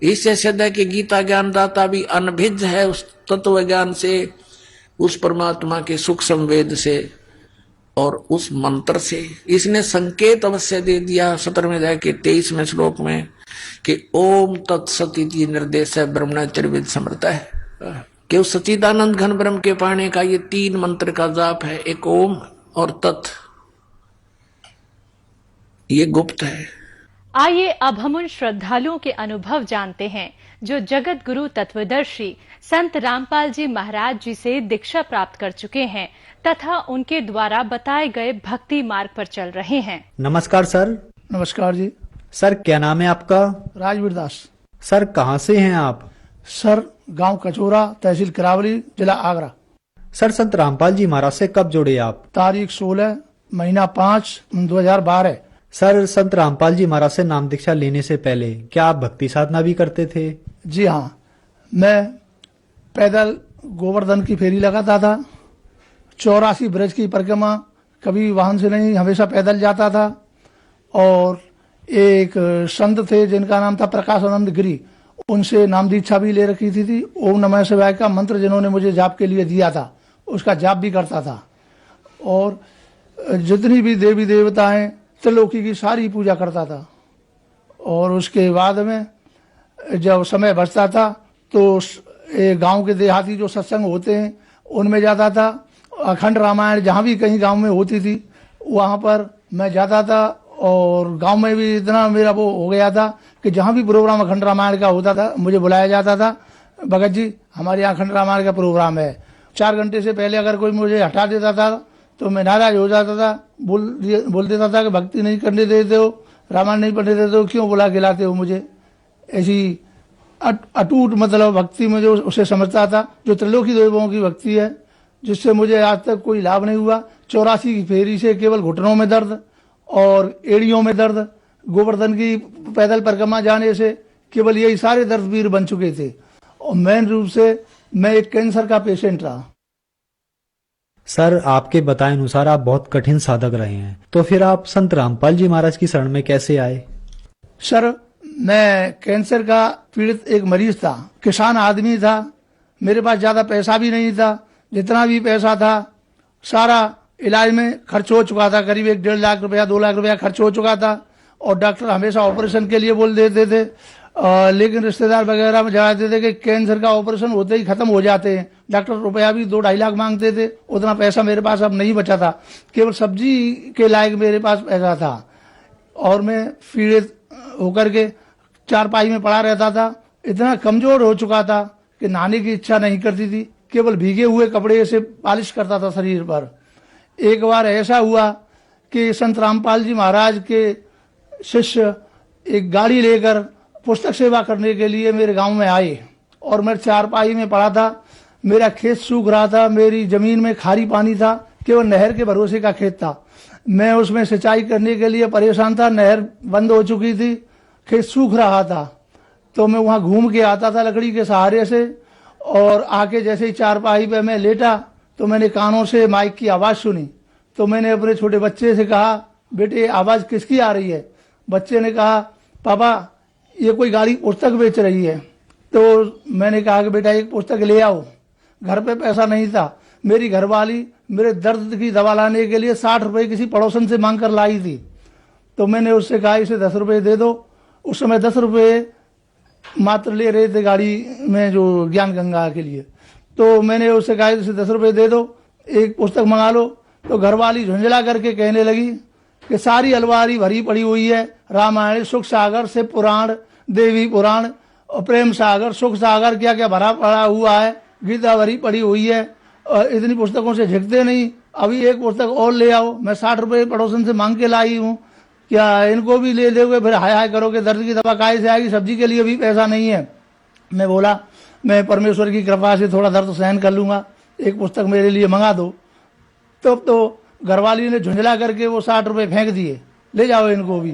इससे सिद्ध है कि गीता ज्ञानदाता भी अनभिज्ञ है उस तत्व ज्ञान से, उस परमात्मा के सुख संवेद से और उस मंत्र से। इसने संकेत अवश्य दे दिया 17वें अध्याय के 23वें श्लोक में कि ओम तत्सदिति निर्देश ब्रह्मचर्यविद समर्थ है कि उस सच्चिदानंद घन ब्रह्म के पाने का ये 3 मंत्र का जाप है, एक ओम और तत्, ये गुप्त है। आइए अब हम उन श्रद्धालुओं के अनुभव जानते हैं जो जगत गुरु तत्वदर्शी संत रामपाल जी महाराज जी से दीक्षा प्राप्त कर चुके हैं तथा उनके द्वारा बताए गए भक्ति मार्ग पर चल रहे हैं। नमस्कार सर। नमस्कार जी। सर क्या नाम है आपका? राजवीर दास। सर कहाँ से हैं आप? सर गांव कचोरा, तहसील करावली, जिला आगरा। सर संत रामपाल जी महाराज से कब जुड़े आप? तारीख 16 महीना 5 2012। सर संत रामपाल जी महाराज से नाम दीक्षा लेने से पहले क्या आप भक्ति साधना भी करते थे? जी हाँ, मैं पैदल गोवर्धन की फेरी लगाता था, 84 ब्रज की परिक्रमा, कभी वाहन से नहीं, हमेशा पैदल जाता था। और एक संत थे जिनका नाम था प्रकाश आनंद गिरी, उनसे नाम दीक्षा भी ले रखी थी। ओम नमः शिवाय का मंत्र जिन्होंने मुझे जाप के लिए दिया था, उसका जाप भी करता था। और जितनी भी देवी देवताएं त्रिलोकी की सारी पूजा करता था। और उसके बाद में जब समय बचता था तो गांव के देहाती जो सत्संग होते हैं उनमें जाता था। अखंड रामायण जहाँ भी कहीं गांव में होती थी वहाँ पर मैं जाता था। और गांव में भी इतना मेरा वो हो गया था कि जहाँ भी प्रोग्राम अखंड रामायण का होता था मुझे बुलाया जाता था, भगत जी हमारे यहाँ अखंड रामायण का प्रोग्राम है। 4 घंटे से पहले अगर कोई मुझे हटा देता था तो मैं नाराज हो जाता था, बोल देता था कि भक्ति नहीं करने देते हो, रामायण नहीं पढ़ने देते हो, क्यों बुला के लाते हो मुझे। ऐसी अटूट मतलब भक्ति में जो उसे समझता था, जो त्रिलोकी देवों की भक्ति है, जिससे मुझे आज तक कोई लाभ नहीं हुआ। 84 की फेरी से केवल घुटनों में दर्द और एड़ियों में दर्द, गोवर्धन की पैदल परिक्रमा जाने से केवल यही सारे दर्द वीर बन चुके थे। और मेन रूप से मैं एक कैंसर का पेशेंट रहा। सर आपके बताए अनुसार आप बहुत कठिन साधक रहे हैं, तो फिर आप संत रामपाल जी महाराज की शरण में कैसे आए? सर मैं कैंसर का पीड़ित एक मरीज था, किसान आदमी था, मेरे पास ज्यादा पैसा भी नहीं था। जितना भी पैसा था सारा इलाज में खर्च हो चुका था, करीब 1-1.5 लाख रुपया 2 लाख रुपया खर्च हो चुका था। और डॉक्टर हमेशा ऑपरेशन के लिए बोल देते थे, लेकिन रिश्तेदार वगैरह में जाते थे कि कैंसर का ऑपरेशन होते ही खत्म हो जाते हैं। डॉक्टर रुपया भी 2-2.5 लाख मांगते थे। उतना पैसा मेरे पास अब नहीं बचा था, केवल सब्जी के लायक मेरे पास पैसा था। और मैं पीड़ित होकर के चारपाई में पड़ा रहता था। इतना कमजोर हो चुका था कि नहाने की इच्छा नहीं करती थी, केवल भीगे हुए कपड़े से पालिश करता था शरीर पर। एक बार ऐसा हुआ कि संत रामपाल जी महाराज के शिष्य एक गाड़ी लेकर पुस्तक सेवा करने के लिए मेरे गांव में आए और मैं चारपाई में पड़ा था। मेरा खेत सूख रहा था, मेरी जमीन में खारी पानी था, केवल नहर के भरोसे का खेत था। मैं उसमें सिंचाई करने के लिए परेशान था, नहर बंद हो चुकी थी, खेत सूख रहा था। तो मैं वहां घूम के आता था लकड़ी के सहारे से, और आके जैसे ही चारपाई पे मैं लेटा तो मैंने कानों से माइक की आवाज सुनी। तो मैंने अपने छोटे बच्चे से कहा, बेटे आवाज किसकी आ रही है? बच्चे ने कहा, पापा ये कोई गाड़ी पुस्तक बेच रही है। तो मैंने कहा कि बेटा एक पुस्तक ले आओ। घर पे पैसा नहीं था। मेरी घरवाली मेरे दर्द की दवा लाने के लिए 60 रुपए किसी पड़ोसन से मांग कर लाई थी। तो मैंने उससे कहा इसे 10 रुपए दे दो। उस समय 10 रुपए मात्र ले रहे थे गाड़ी में जो ज्ञान गंगा के लिए। तो मैंने उससे कहा इसे 10 रुपए दे दो, एक पुस्तक मंगा लो। तो घरवाली झुंझला करके कहने लगी कि सारी अलमारी भरी पड़ी हुई है, रामायण, सुख सागर, शिव पुराण, देवी पुराण और प्रेम सागर, सुख सागर क्या क्या भरा पड़ा हुआ है, गीता भरी पड़ी हुई है, और इतनी पुस्तकों से झिकते नहीं, अभी एक पुस्तक और ले आओ। मैं 60 रुपए पड़ोसन से मांग के लाई हूँ, क्या इनको भी ले दोगे? फिर हाय हाय करोगे, दर्द की दवा काहे से आएगी, सब्जी के लिए भी पैसा नहीं है। मैं बोला मैं परमेश्वर की कृपा से थोड़ा दर्द सहन कर लूंगा, एक पुस्तक मेरे लिए मंगा दो। तब तो घरवाली ने झुंझला करके वो 60 रुपए फेंक दिए, ले जाओ इनको भी,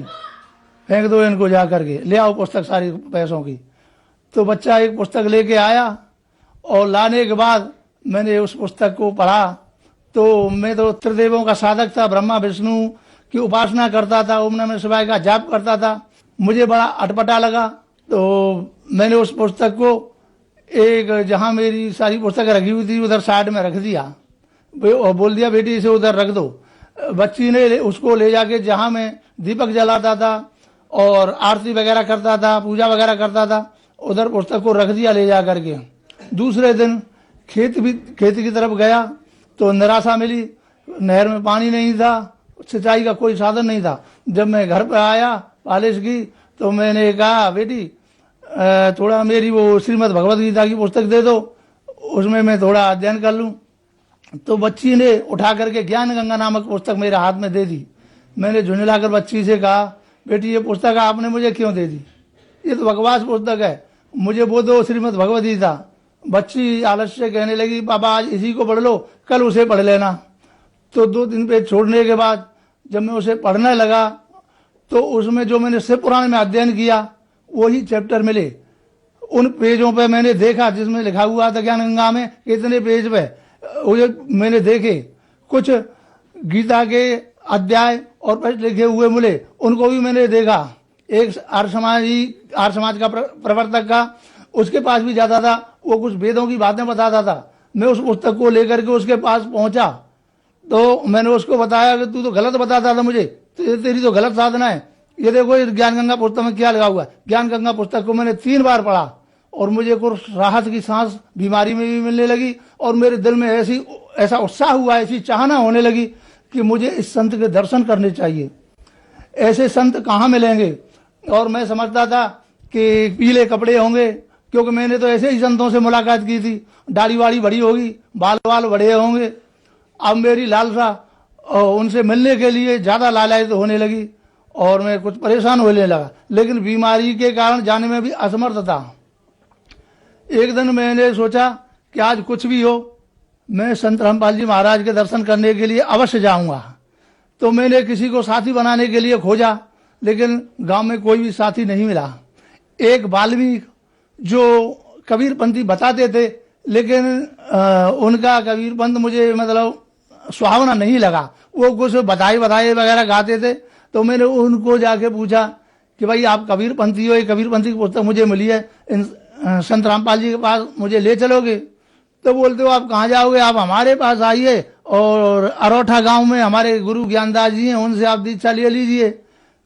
फेंक दो इनको, जा करके ले आओ पुस्तक सारी पैसों की। तो बच्चा एक पुस्तक लेके आया और लाने के बाद मैंने उस पुस्तक को पढ़ा तो मैं तो त्रिदेवों का साधक था, ब्रह्मा विष्णु की उपासना करता था, ओम नमः शिवाय का जाप करता था। मुझे बड़ा अटपटा लगा, तो मैंने उस पुस्तक को एक जहां मेरी सारी पुस्तक रखी हुई थी उधर साइड में रख दिया और बोल दिया बेटी इसे उधर रख दो। बच्ची ने उसको ले जाके जहां मैं दीपक जलाता था और आरती वगैरह करता था, पूजा वगैरह करता था, उधर पुस्तक को रख दिया ले जा करके। दूसरे दिन खेत की तरफ गया तो निराशा मिली, नहर में पानी नहीं था, सिंचाई का कोई साधन नहीं था। जब मैं घर पर आया पालिश की तो मैंने कहा बेटी थोड़ा मेरी वो श्रीमद् भगवद गीता की पुस्तक दे दो, उसमें मैं थोड़ा अध्ययन कर लूं। तो बच्ची ने उठा करके ज्ञान गंगा नामक पुस्तक मेरे हाथ में दे दी। मैंने झुंझलाकर बच्ची से कहा बेटी ये पुस्तक आपने मुझे क्यों दे दी, ये तो बकवास पुस्तक है, मुझे वो दो श्रीमद् भगवद गीता। बच्ची आलस्य कहने लगी पापा आज इसी को पढ़ लो, कल उसे पढ़ लेना। तो 2-3 पेज छोड़ने के बाद जब मैं उसे पढ़ने लगा तो उसमें जो मैंने शिव पुराण में अध्ययन किया वही चैप्टर मिले। उन पेजों पे मैंने देखा जिसमें लिखा हुआ था ज्ञान गंगा में कितने पेज पे मैंने देखे, कुछ गीता के अध्याय और पृष्ठ लिखे हुए मिले, उनको भी मैंने देखा। एक आर्य समाज का प्रवर्तक का उसके पास भी जाता था, वो कुछ वेदों की बातें बताता था। मैं उस पुस्तक को लेकर के उसके पास पहुंचा तो मैंने उसको बताया कि तू तो गलत बताता था मुझे, तो तेरी तो गलत साधना है, ये देखो इस ज्ञान गंगा पुस्तक में क्या लगा हुआ है। ज्ञान गंगा पुस्तक को मैंने 3 बार पढ़ा और मुझे कुछ राहत की सांस बीमारी में भी मिलने लगी और मेरे दिल में ऐसा उत्साह हुआ, ऐसी चाहना होने लगी कि मुझे इस संत के दर्शन करने चाहिए। ऐसे संत कहाँ मिलेंगे। और मैं समझता था कि पीले कपड़े होंगे, क्योंकि मैंने तो ऐसे ही संतों से मुलाकात की थी, दाढ़ी वाड़ी बड़ी होगी, बाल बाल बड़े होंगे। अब मेरी लालसा उनसे मिलने के लिए ज्यादा लालायित होने लगी और मैं कुछ परेशान होने लगा, लेकिन बीमारी के कारण जाने में भी असमर्थ था। एक दिन मैंने सोचा कि आज कुछ भी हो मैं संत रामपाल जी महाराज के दर्शन करने के लिए अवश्य जाऊंगा। तो मैंने किसी को साथी बनाने के लिए खोजा, लेकिन गांव में कोई भी साथी नहीं मिला। एक वाल्मीकि जो कबीरपंथी बताते थे, लेकिन उनका कबीरपंथ मुझे मतलब सुहावना नहीं लगा। वो कुछ बधाई वगैरह गाते थे, तो मैंने उनको जाके पूछा कि भाई आप कबीरपंथी हो, ये कबीरपंथी की पुस्तक मुझे मिली है, संत रामपाल जी के पास मुझे ले चलोगे। तो बोलते हो आप कहाँ जाओगे, आप हमारे पास आइए और अरोठा गांव में हमारे गुरु ज्ञानदास जी हैं, उनसे आप दीक्षा ले लीजिए।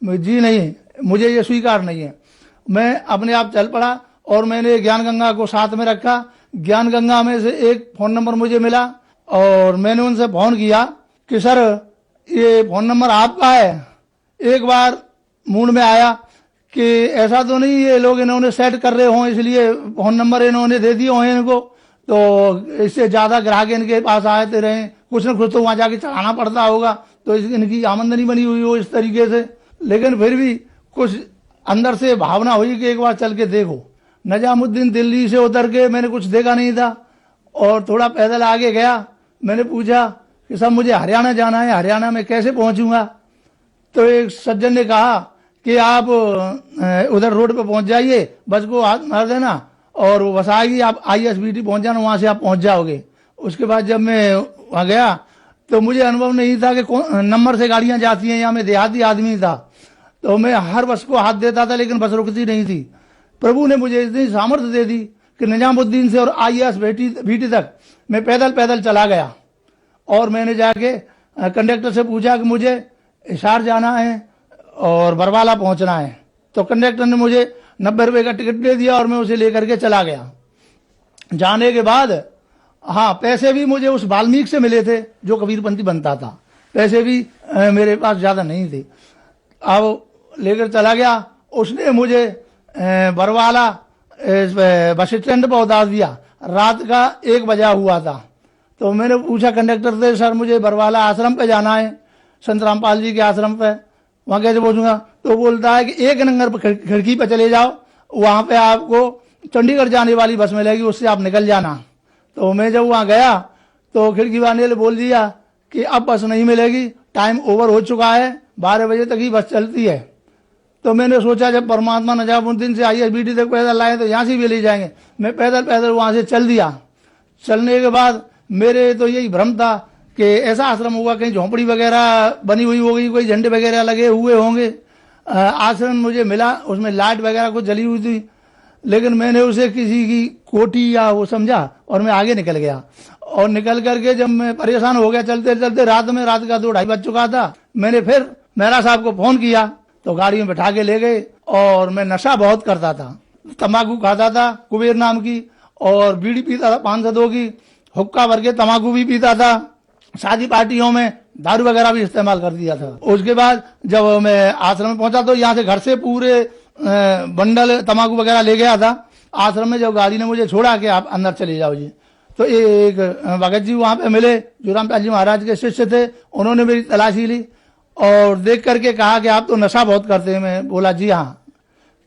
जी नहीं, मुझे ये स्वीकार नहीं है। मैं अपने आप चल पड़ा और मैंने ज्ञान गंगा को साथ में रखा। ज्ञान गंगा में से एक फोन नंबर मुझे मिला और मैंने उनसे फोन किया कि सर ये फोन नंबर आपका है। एक बार मूड में आया कि ऐसा तो नहीं ये लोग इन्होंने सेट कर रहे हों इसलिए फोन नंबर इन्होंने दे दिए हों इनको, तो इससे ज्यादा ग्राहक इनके पास आते रहे, कुछ न कुछ तो वहां जाके चढ़ाना पड़ता होगा, तो इनकी आमदनी बनी हुई हो इस तरीके से। लेकिन फिर भी कुछ अंदर से भावना हुई कि एक बार चल के देखो। निजामुद्दीन दिल्ली से उतर के मैंने कुछ देखा नहीं था और थोड़ा पैदल आगे गया। मैंने पूछा कि सब मुझे हरियाणा जाना है, हरियाणा में कैसे पहुंचूंगा। तो एक सज्जन ने कहा कि आप उधर रोड पे पहुंच जाइए, बस को हाथ मार देना और वो बस आएगी, आप ISBT पहुंच जाना, वहां से आप पहुंच जाओगे। उसके बाद जब मैं वहां गया तो मुझे अनुभव नहीं था कि नंबर से गाड़ियां जाती हैं, या मैं देहाती आदमी था, तो मैं हर बस को हाथ देता था लेकिन बस रुकती नहीं थी। प्रभु ने मुझे इतनी सामर्थ्य दे दी कि निजामुद्दीन से और ISBT तक मैं पैदल चला गया। और मैंने जाके कंडक्टर से पूछा कि मुझे हिसार जाना है और बरवाला पहुंचना है। तो कंडक्टर ने मुझे 90 रुपए का टिकट दे दिया और मैं उसे लेकर के चला गया। जाने के बाद हाँ, पैसे भी मुझे उस वाल्मीकि से मिले थे जो कबीरपंथी बनता था, पैसे भी मेरे पास ज्यादा नहीं थे। अब लेकर चला गया, उसने मुझे बरवाला बस स्टैंड पर उतार दिया। रात का 1 बजा हुआ था। तो मैंने पूछा कंडक्टर से, सर मुझे बरवाला आश्रम पे जाना है, संत रामपाल जी के आश्रम पे, वहां कैसे पहुंचूंगा। तो बोलता है कि 1 नंबर पर खिड़की पे चले जाओ, वहां पे आपको चंडीगढ़ जाने वाली बस मिलेगी, उससे आप निकल जाना। तो मैं जब वहां गया तो खिड़की वाले ने बोल दिया कि अब बस नहीं मिलेगी, टाइम ओवर हो चुका है, 12 बजे तक ही बस चलती है। तो मैंने सोचा जब परमात्मा निजामुद्दीन से ISBT तक पैदल लाए तो यहाँ से भी ले जाएंगे। मैं पैदल वहां से चल दिया। चलने के बाद मेरे तो यही भ्रम था कि ऐसा आश्रम होगा कहीं झोंपड़ी वगैरह बनी हुई होगी, कोई झंडे वगैरह लगे हुए होंगे। आश्रम मुझे मिला, उसमें लाइट वगैरह कुछ जली हुई थी, लेकिन मैंने उसे किसी की कोठी या वो समझा और मैं आगे निकल गया। और निकल करके जब मैं परेशान हो गया चलते चलते, रात का 2-2:30 बज चुका था, मैंने फिर मेहरा साहब को फोन किया तो गाड़ी में बैठा के ले गए। और मैं नशा बहुत करता था, तंबाकू खाता था कुबेर नाम की, और बीड़ी पीता था 502 की, हुक्का भर के तंबाकू भी पीता था, शादी पार्टियों में दारू वगैरह भी इस्तेमाल कर दिया था। उसके बाद जब मैं आश्रम में पहुंचा तो यहाँ से घर से पूरे बंडल तंबाकू वगैरह ले गया था। आश्रम में जब गाड़ी ने मुझे छोड़ा कि आप अंदर चले जाओ जी, तो एक भगत जी वहां पे मिले जो रामपाल जी महाराज के शिष्य थे। उन्होंने मेरी तलाशी ली और देख करके कहा कि आप तो नशा बहुत करते हैं। मैं बोला जी हाँ,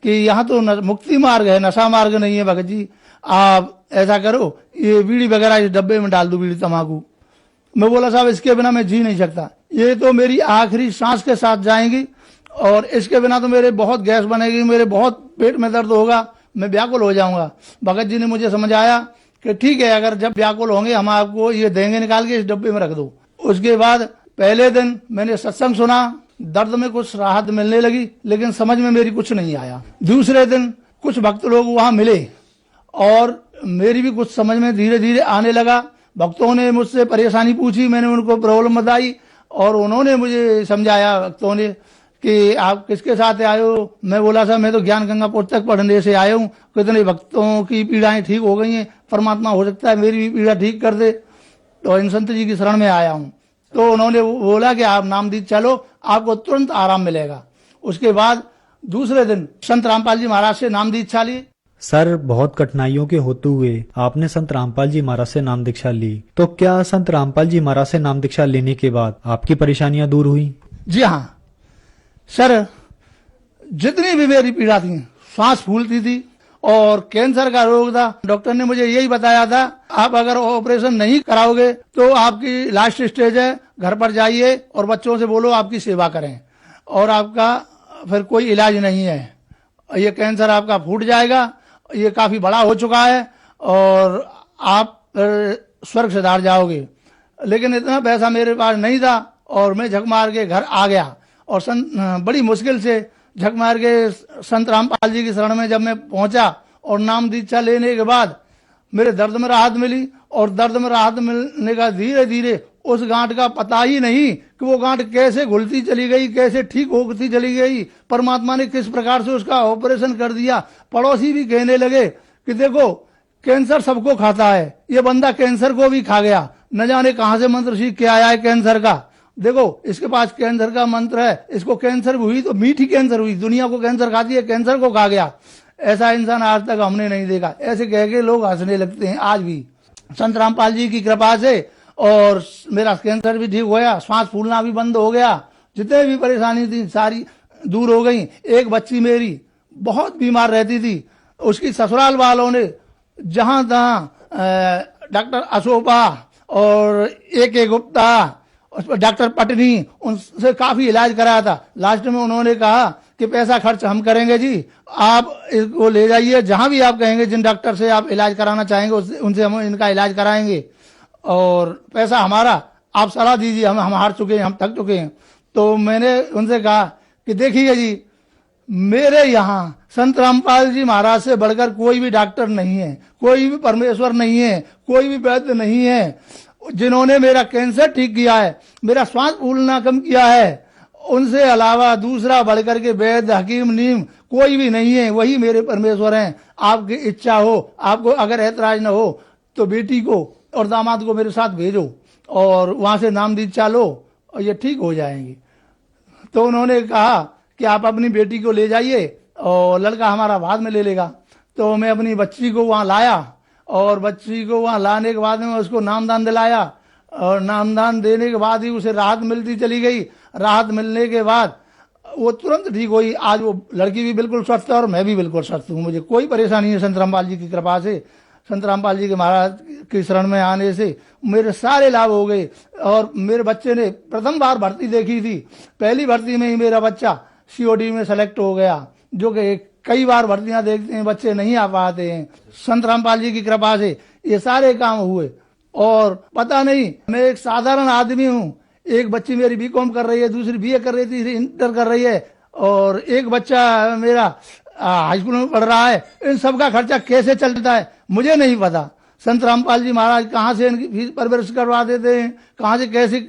कि यहाँ तो मुक्ति मार्ग है, नशा मार्ग नहीं है भगत जी। आप ऐसा करो, ये बीड़ी वगैरह इस डब्बे में डाल दो, बीड़ी तंबाकू। मैं बोला साहब इसके बिना मैं जी नहीं सकता, ये तो मेरी आखिरी सांस के साथ जाएंगी और इसके बिना तो मेरे बहुत गैस बनेगी, मेरे बहुत पेट में दर्द होगा, मैं व्याकुल हो जाऊंगा। भगत जी ने मुझे समझाया कि ठीक है, अगर जब व्याकुल होंगे हम आपको ये देंगे निकाल के, इस डब्बे में रख दो। उसके बाद पहले दिन मैंने सत्संग सुना, दर्द में कुछ राहत मिलने लगी, लेकिन समझ में मेरी कुछ नहीं आया। दूसरे दिन कुछ भक्त लोग वहां मिले और मेरी भी कुछ समझ में धीरे धीरे आने लगा। भक्तों ने मुझसे परेशानी पूछी, मैंने उनको प्रॉब्लम बताई और उन्होंने मुझे समझाया भक्तों ने कि आप किसके साथ आए हो। मैं बोला साहब मैं तो ज्ञान गंगा पुस्तक पढ़ने से आया हूँ, कितने भक्तों की पीड़ाएं ठीक हो गई हैं, परमात्मा हो सकता है मेरी भी पीड़ा ठीक कर दे, तो इन संत जी की शरण में आया हूँ। तो उन्होंने बोला कि आप नामदीद चलो, आपको तुरंत आराम मिलेगा। उसके बाद दूसरे दिन संत रामपाल जी महाराज से नाम दीक्षा ली। सर, बहुत कठिनाइयों के होते हुए आपने संत रामपाल जी महाराज से नाम दीक्षा ली, तो क्या संत रामपाल जी महाराज से नाम दीक्षा लेने के बाद आपकी परेशानियां दूर हुई? जी हाँ सर, जितनी भी मेरी पीड़ा थी, सांस फूलती थी और कैंसर का रोग था, डॉक्टर ने मुझे यही बताया था आप अगर ऑपरेशन नहीं कराओगे तो आपकी लास्ट स्टेज है, घर पर जाइए और बच्चों से बोलो आपकी सेवा करें और आपका फिर कोई इलाज नहीं है, ये कैंसर आपका फूट जाएगा, ये काफी बड़ा हो चुका है और आप स्वर्ग सिधार जाओगे। लेकिन इतना पैसा मेरे पास नहीं था और मैं झक मार के घर आ गया और बड़ी मुश्किल से झक मार के संत रामपाल जी की शरण में जब मैं पहुंचा और नाम दीक्षा लेने के बाद मेरे दर्द में राहत मिली और दर्द में राहत मिलने का धीरे धीरे उस गांठ का पता ही नहीं कि वो गांठ कैसे घुलती चली गई, कैसे ठीक होती चली गई, परमात्मा ने किस प्रकार से उसका ऑपरेशन कर दिया। पड़ोसी भी कहने लगे कि देखो कैंसर सबको खाता है, ये बंदा कैंसर को भी खा गया, न जाने कहां से मंत्र सीख के आया है कैंसर का, देखो इसके पास कैंसर का मंत्र है, इसको कैंसर हुई तो मीठी कैंसर हुई, दुनिया को कैंसर खाती है, कैंसर को खा गया। ऐसा इंसान आज तक हमने नहीं देखा। ऐसे कह के लोग हंसने लगते हैं। आज भी संत रामपाल जी की कृपा से और मेरा कैंसर भी ठीक हो गया, सांस फूलना भी बंद हो गया, जितने भी परेशानी थी सारी दूर हो गई। एक बच्ची मेरी बहुत बीमार रहती थी, उसकी ससुराल वालों ने जहां तहां डॉक्टर अशोका और ए गुप्ता, डॉक्टर पटनी, उनसे काफी इलाज कराया था। लास्ट में उन्होंने कहा कि पैसा खर्च हम करेंगे जी, आप इसको ले जाइए जहां भी आप कहेंगे, जिन डॉक्टर से आप इलाज कराना चाहेंगे उनसे हम इनका इलाज कराएंगे और पैसा हमारा, आप सलाह दीजिए, हम हार चुके हैं, हम थक चुके हैं। तो मैंने उनसे कहा कि देखिए जी, मेरे यहाँ संत रामपाल जी महाराज से बढ़कर कोई भी डॉक्टर नहीं है, कोई भी परमेश्वर नहीं है, कोई भी वैद्य नहीं है। जिन्होंने मेरा कैंसर ठीक किया है, मेरा श्वास फूलना कम किया है, उनसे अलावा दूसरा बढ़कर के वैद्य हकीम नीम कोई भी नहीं है, वही मेरे परमेश्वर हैं। आपकी इच्छा हो, आपको अगर ऐतराज न हो तो बेटी को और दामाद को मेरे साथ भेजो और वहां से नाम दीक्षा लो और ये ठीक हो जाएंगे। तो उन्होंने कहा कि आप अपनी बेटी को ले जाइए और लड़का हमारा बाद में ले लेगा। तो मैं अपनी बच्ची को वहां लाया और बच्ची को वहां लाने के बाद में उसको नामदान दिलाया और नामदान देने के बाद ही उसे राहत मिलती चली गई। राहत मिलने के बाद वो तुरंत ठीक हुई। आज वो लड़की भी बिल्कुल स्वस्थ है और मैं भी बिल्कुल स्वस्थ हूँ। मुझे कोई परेशानी है संत रामपाल जी की कृपा से, संत रामपाल जी के महाराज की शरण में आने से मेरे सारे लाभ हो गए। और मेरे बच्चे ने प्रथम बार भर्ती देखी थी, पहली भर्ती में ही मेरा बच्चा सीओडी में सेलेक्ट हो गया, जो कि कई बार भर्तियां देखते हैं बच्चे नहीं आ पाते हैं। संत रामपाल जी की कृपा से ये सारे काम हुए और पता नहीं, मैं एक साधारण आदमी हूँ। एक बच्ची मेरी बीकॉम कर रही है, दूसरी बीए कर रही है, तीसरी इंटर कर रही है और एक बच्चा मेरा हाई स्कूल में पढ़ रहा है। इन सब का खर्चा कैसे चलता है मुझे नहीं पता। संत रामपाल जी महाराज कहाँ से इनकी फीस परवरिश करवा देते हैं, कहाँ से कैसी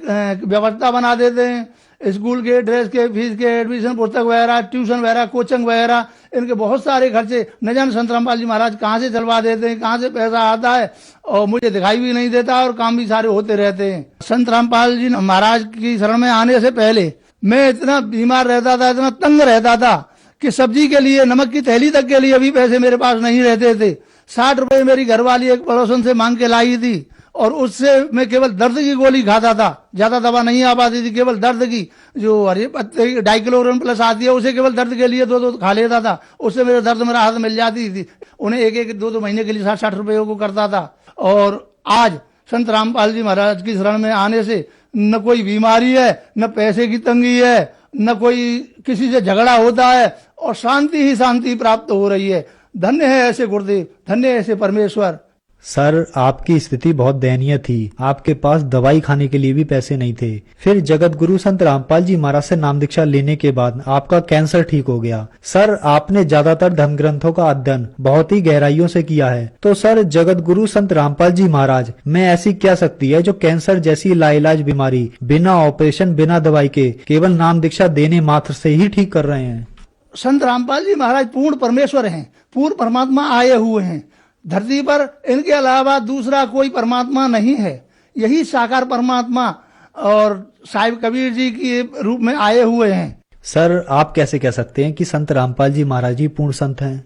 व्यवस्था बना देते हैं, स्कूल के ड्रेस के, फीस के, एडमिशन, पुस्तक वगैरह, ट्यूशन वगैरह, कोचिंग वगैरह, इनके बहुत सारे खर्चे न जाने संत रामपाल जी महाराज कहाँ से चलवा देते हैं, कहाँ से पैसा आता है और मुझे दिखाई भी नहीं देता और काम भी सारे होते रहते हैं। संत रामपाल जी महाराज की शरण में आने से पहले मैं इतना बीमार रहता था, इतना तंग रहता था कि सब्जी के लिए, नमक की थैली तक के लिए भी पैसे मेरे पास नहीं रहते थे। 60 रुपए मेरी घरवाली एक पड़ोसन से मांग के लाई थी और उससे मैं केवल दर्द की गोली खाता था। ज्यादा दवा नहीं आ पाती थी, केवल दर्द की, जो हरे पत्ते डाइक्लोरन प्लस आती है उसे केवल दर्द के लिए 2 खा लेता था। उससे मेरे दर्द में राहत मिल जाती थी। उन्हें 1-2 महीने के लिए 60 रुपये को करता था। और आज संत रामपाल जी महाराज की शरण में आने से न कोई बीमारी है, न पैसे की तंगी है, न कोई किसी से झगड़ा होता है और शांति ही शांति प्राप्त हो रही है। धन्य है ऐसे गुरुदेव, धन्य है ऐसे परमेश्वर। सर, आपकी स्थिति बहुत दयनीय थी। आपके पास दवाई खाने के लिए भी पैसे नहीं थे। फिर जगत गुरु संत रामपाल जी महाराज से नाम दीक्षा लेने के बाद आपका कैंसर ठीक हो गया। सर, आपने ज्यादातर धर्म ग्रंथों का अध्ययन बहुत ही गहराइयों से किया है। तो सर, जगत गुरु संत रामपाल जी महाराज में ऐसी क्या शक्ति है जो कैंसर जैसी लाइलाज बीमारी बिना ऑपरेशन, बिना दवाई के केवल नाम दीक्षा देने मात्र से ही ठीक कर रहे हैं? संत रामपाल जी महाराज पूर्ण परमेश्वर हैं, पूर्ण परमात्मा आए हुए हैं। धरती पर इनके अलावा दूसरा कोई परमात्मा नहीं है। यही साकार परमात्मा और साहिब कबीर जी के रूप में आए हुए हैं। सर, आप कैसे कह सकते हैं कि संत रामपाल जी महाराज जी पूर्ण संत हैं?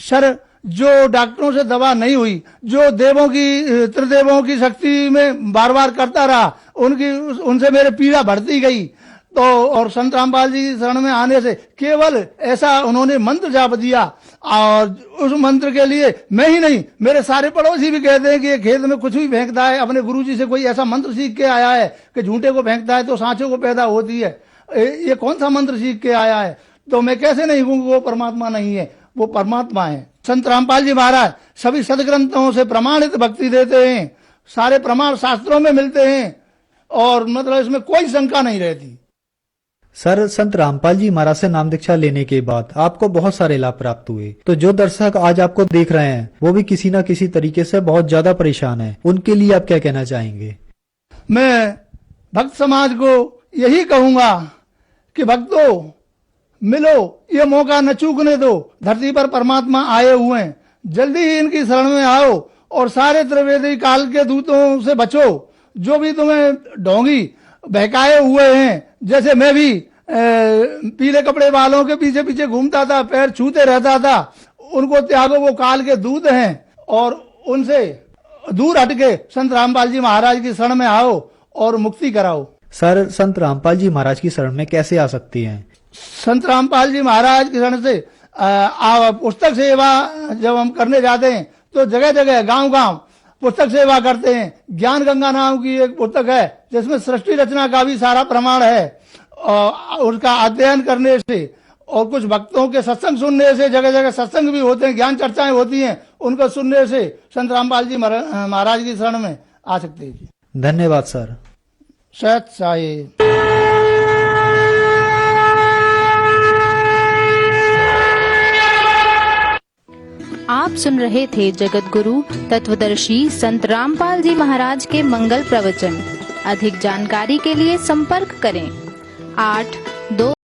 सर, जो डॉक्टरों से दवा नहीं हुई, जो देवों की, त्रिदेवों की शक्ति में बार बार करता रहा, उनसे मेरे पीड़ा बढ़ती गई। तो और संत रामपाल जी शरण में आने से केवल ऐसा उन्होंने मंत्र जाप दिया और उस मंत्र के लिए मैं ही नहीं, मेरे सारे पड़ोसी भी कहते हैं कि ये खेत में कुछ भी फेंकता है, अपने गुरुजी से कोई ऐसा मंत्र सीख के आया है कि झूठे को फेंकता है तो सांचे को पैदा होती है। ये कौन सा मंत्र सीख के आया है? तो मैं कैसे नहीं कहूँ वो परमात्मा नहीं है, वो परमात्मा है। संत रामपाल जी महाराज सभी सदग्रंथों से प्रमाणित भक्ति देते हैं, सारे प्रमाण शास्त्रों में मिलते हैं और मतलब इसमें कोई शंका नहीं रहती। सर, संत रामपाल जी महाराज से नाम दीक्षा लेने के बाद आपको बहुत सारे लाभ प्राप्त हुए। तो जो दर्शक आज आपको देख रहे हैं वो भी किसी न किसी तरीके से बहुत ज्यादा परेशान है, उनके लिए आप क्या कहना चाहेंगे? मैं भक्त समाज को यही कहूंगा कि भक्तों, मिलो, ये मौका न चूकने दो। धरती पर परमात्मा आए हुए हैं, जल्दी ही इनकी शरण में आओ और सारे त्रिवेदी काल के दूतों से बचो जो भी तुम्हें ढोंगी बहकाए हुए हैं। जैसे मैं भी पीले कपड़े वालों के पीछे पीछे घूमता था, पैर छूते रहता था, उनको त्यागो, वो काल के दूत हैं और उनसे दूर हटके संत रामपाल जी महाराज की शरण में आओ और मुक्ति कराओ। सर, संत रामपाल जी महाराज की शरण में कैसे आ सकती हैं? संत रामपाल जी महाराज की शरण से पुस्तक सेवा जब हम करने जाते हैं तो जगह जगह, गांव-गांव पुस्तक सेवा करते हैं। ज्ञान गंगा नाम की एक पुस्तक है जिसमें सृष्टि रचना का भी सारा प्रमाण है। उसका अध्ययन करने से और कुछ भक्तों के सत्संग सुनने से, जगह जगह सत्संग भी होते हैं, ज्ञान चर्चाएं होती हैं, उनको सुनने से संत रामपाल जी महाराज की शरण में आ सकते हैं। धन्यवाद सर। सत साई। आप सुन रहे थे जगत गुरु तत्वदर्शी संत रामपाल जी महाराज के मंगल प्रवचन। अधिक जानकारी के लिए संपर्क करें 8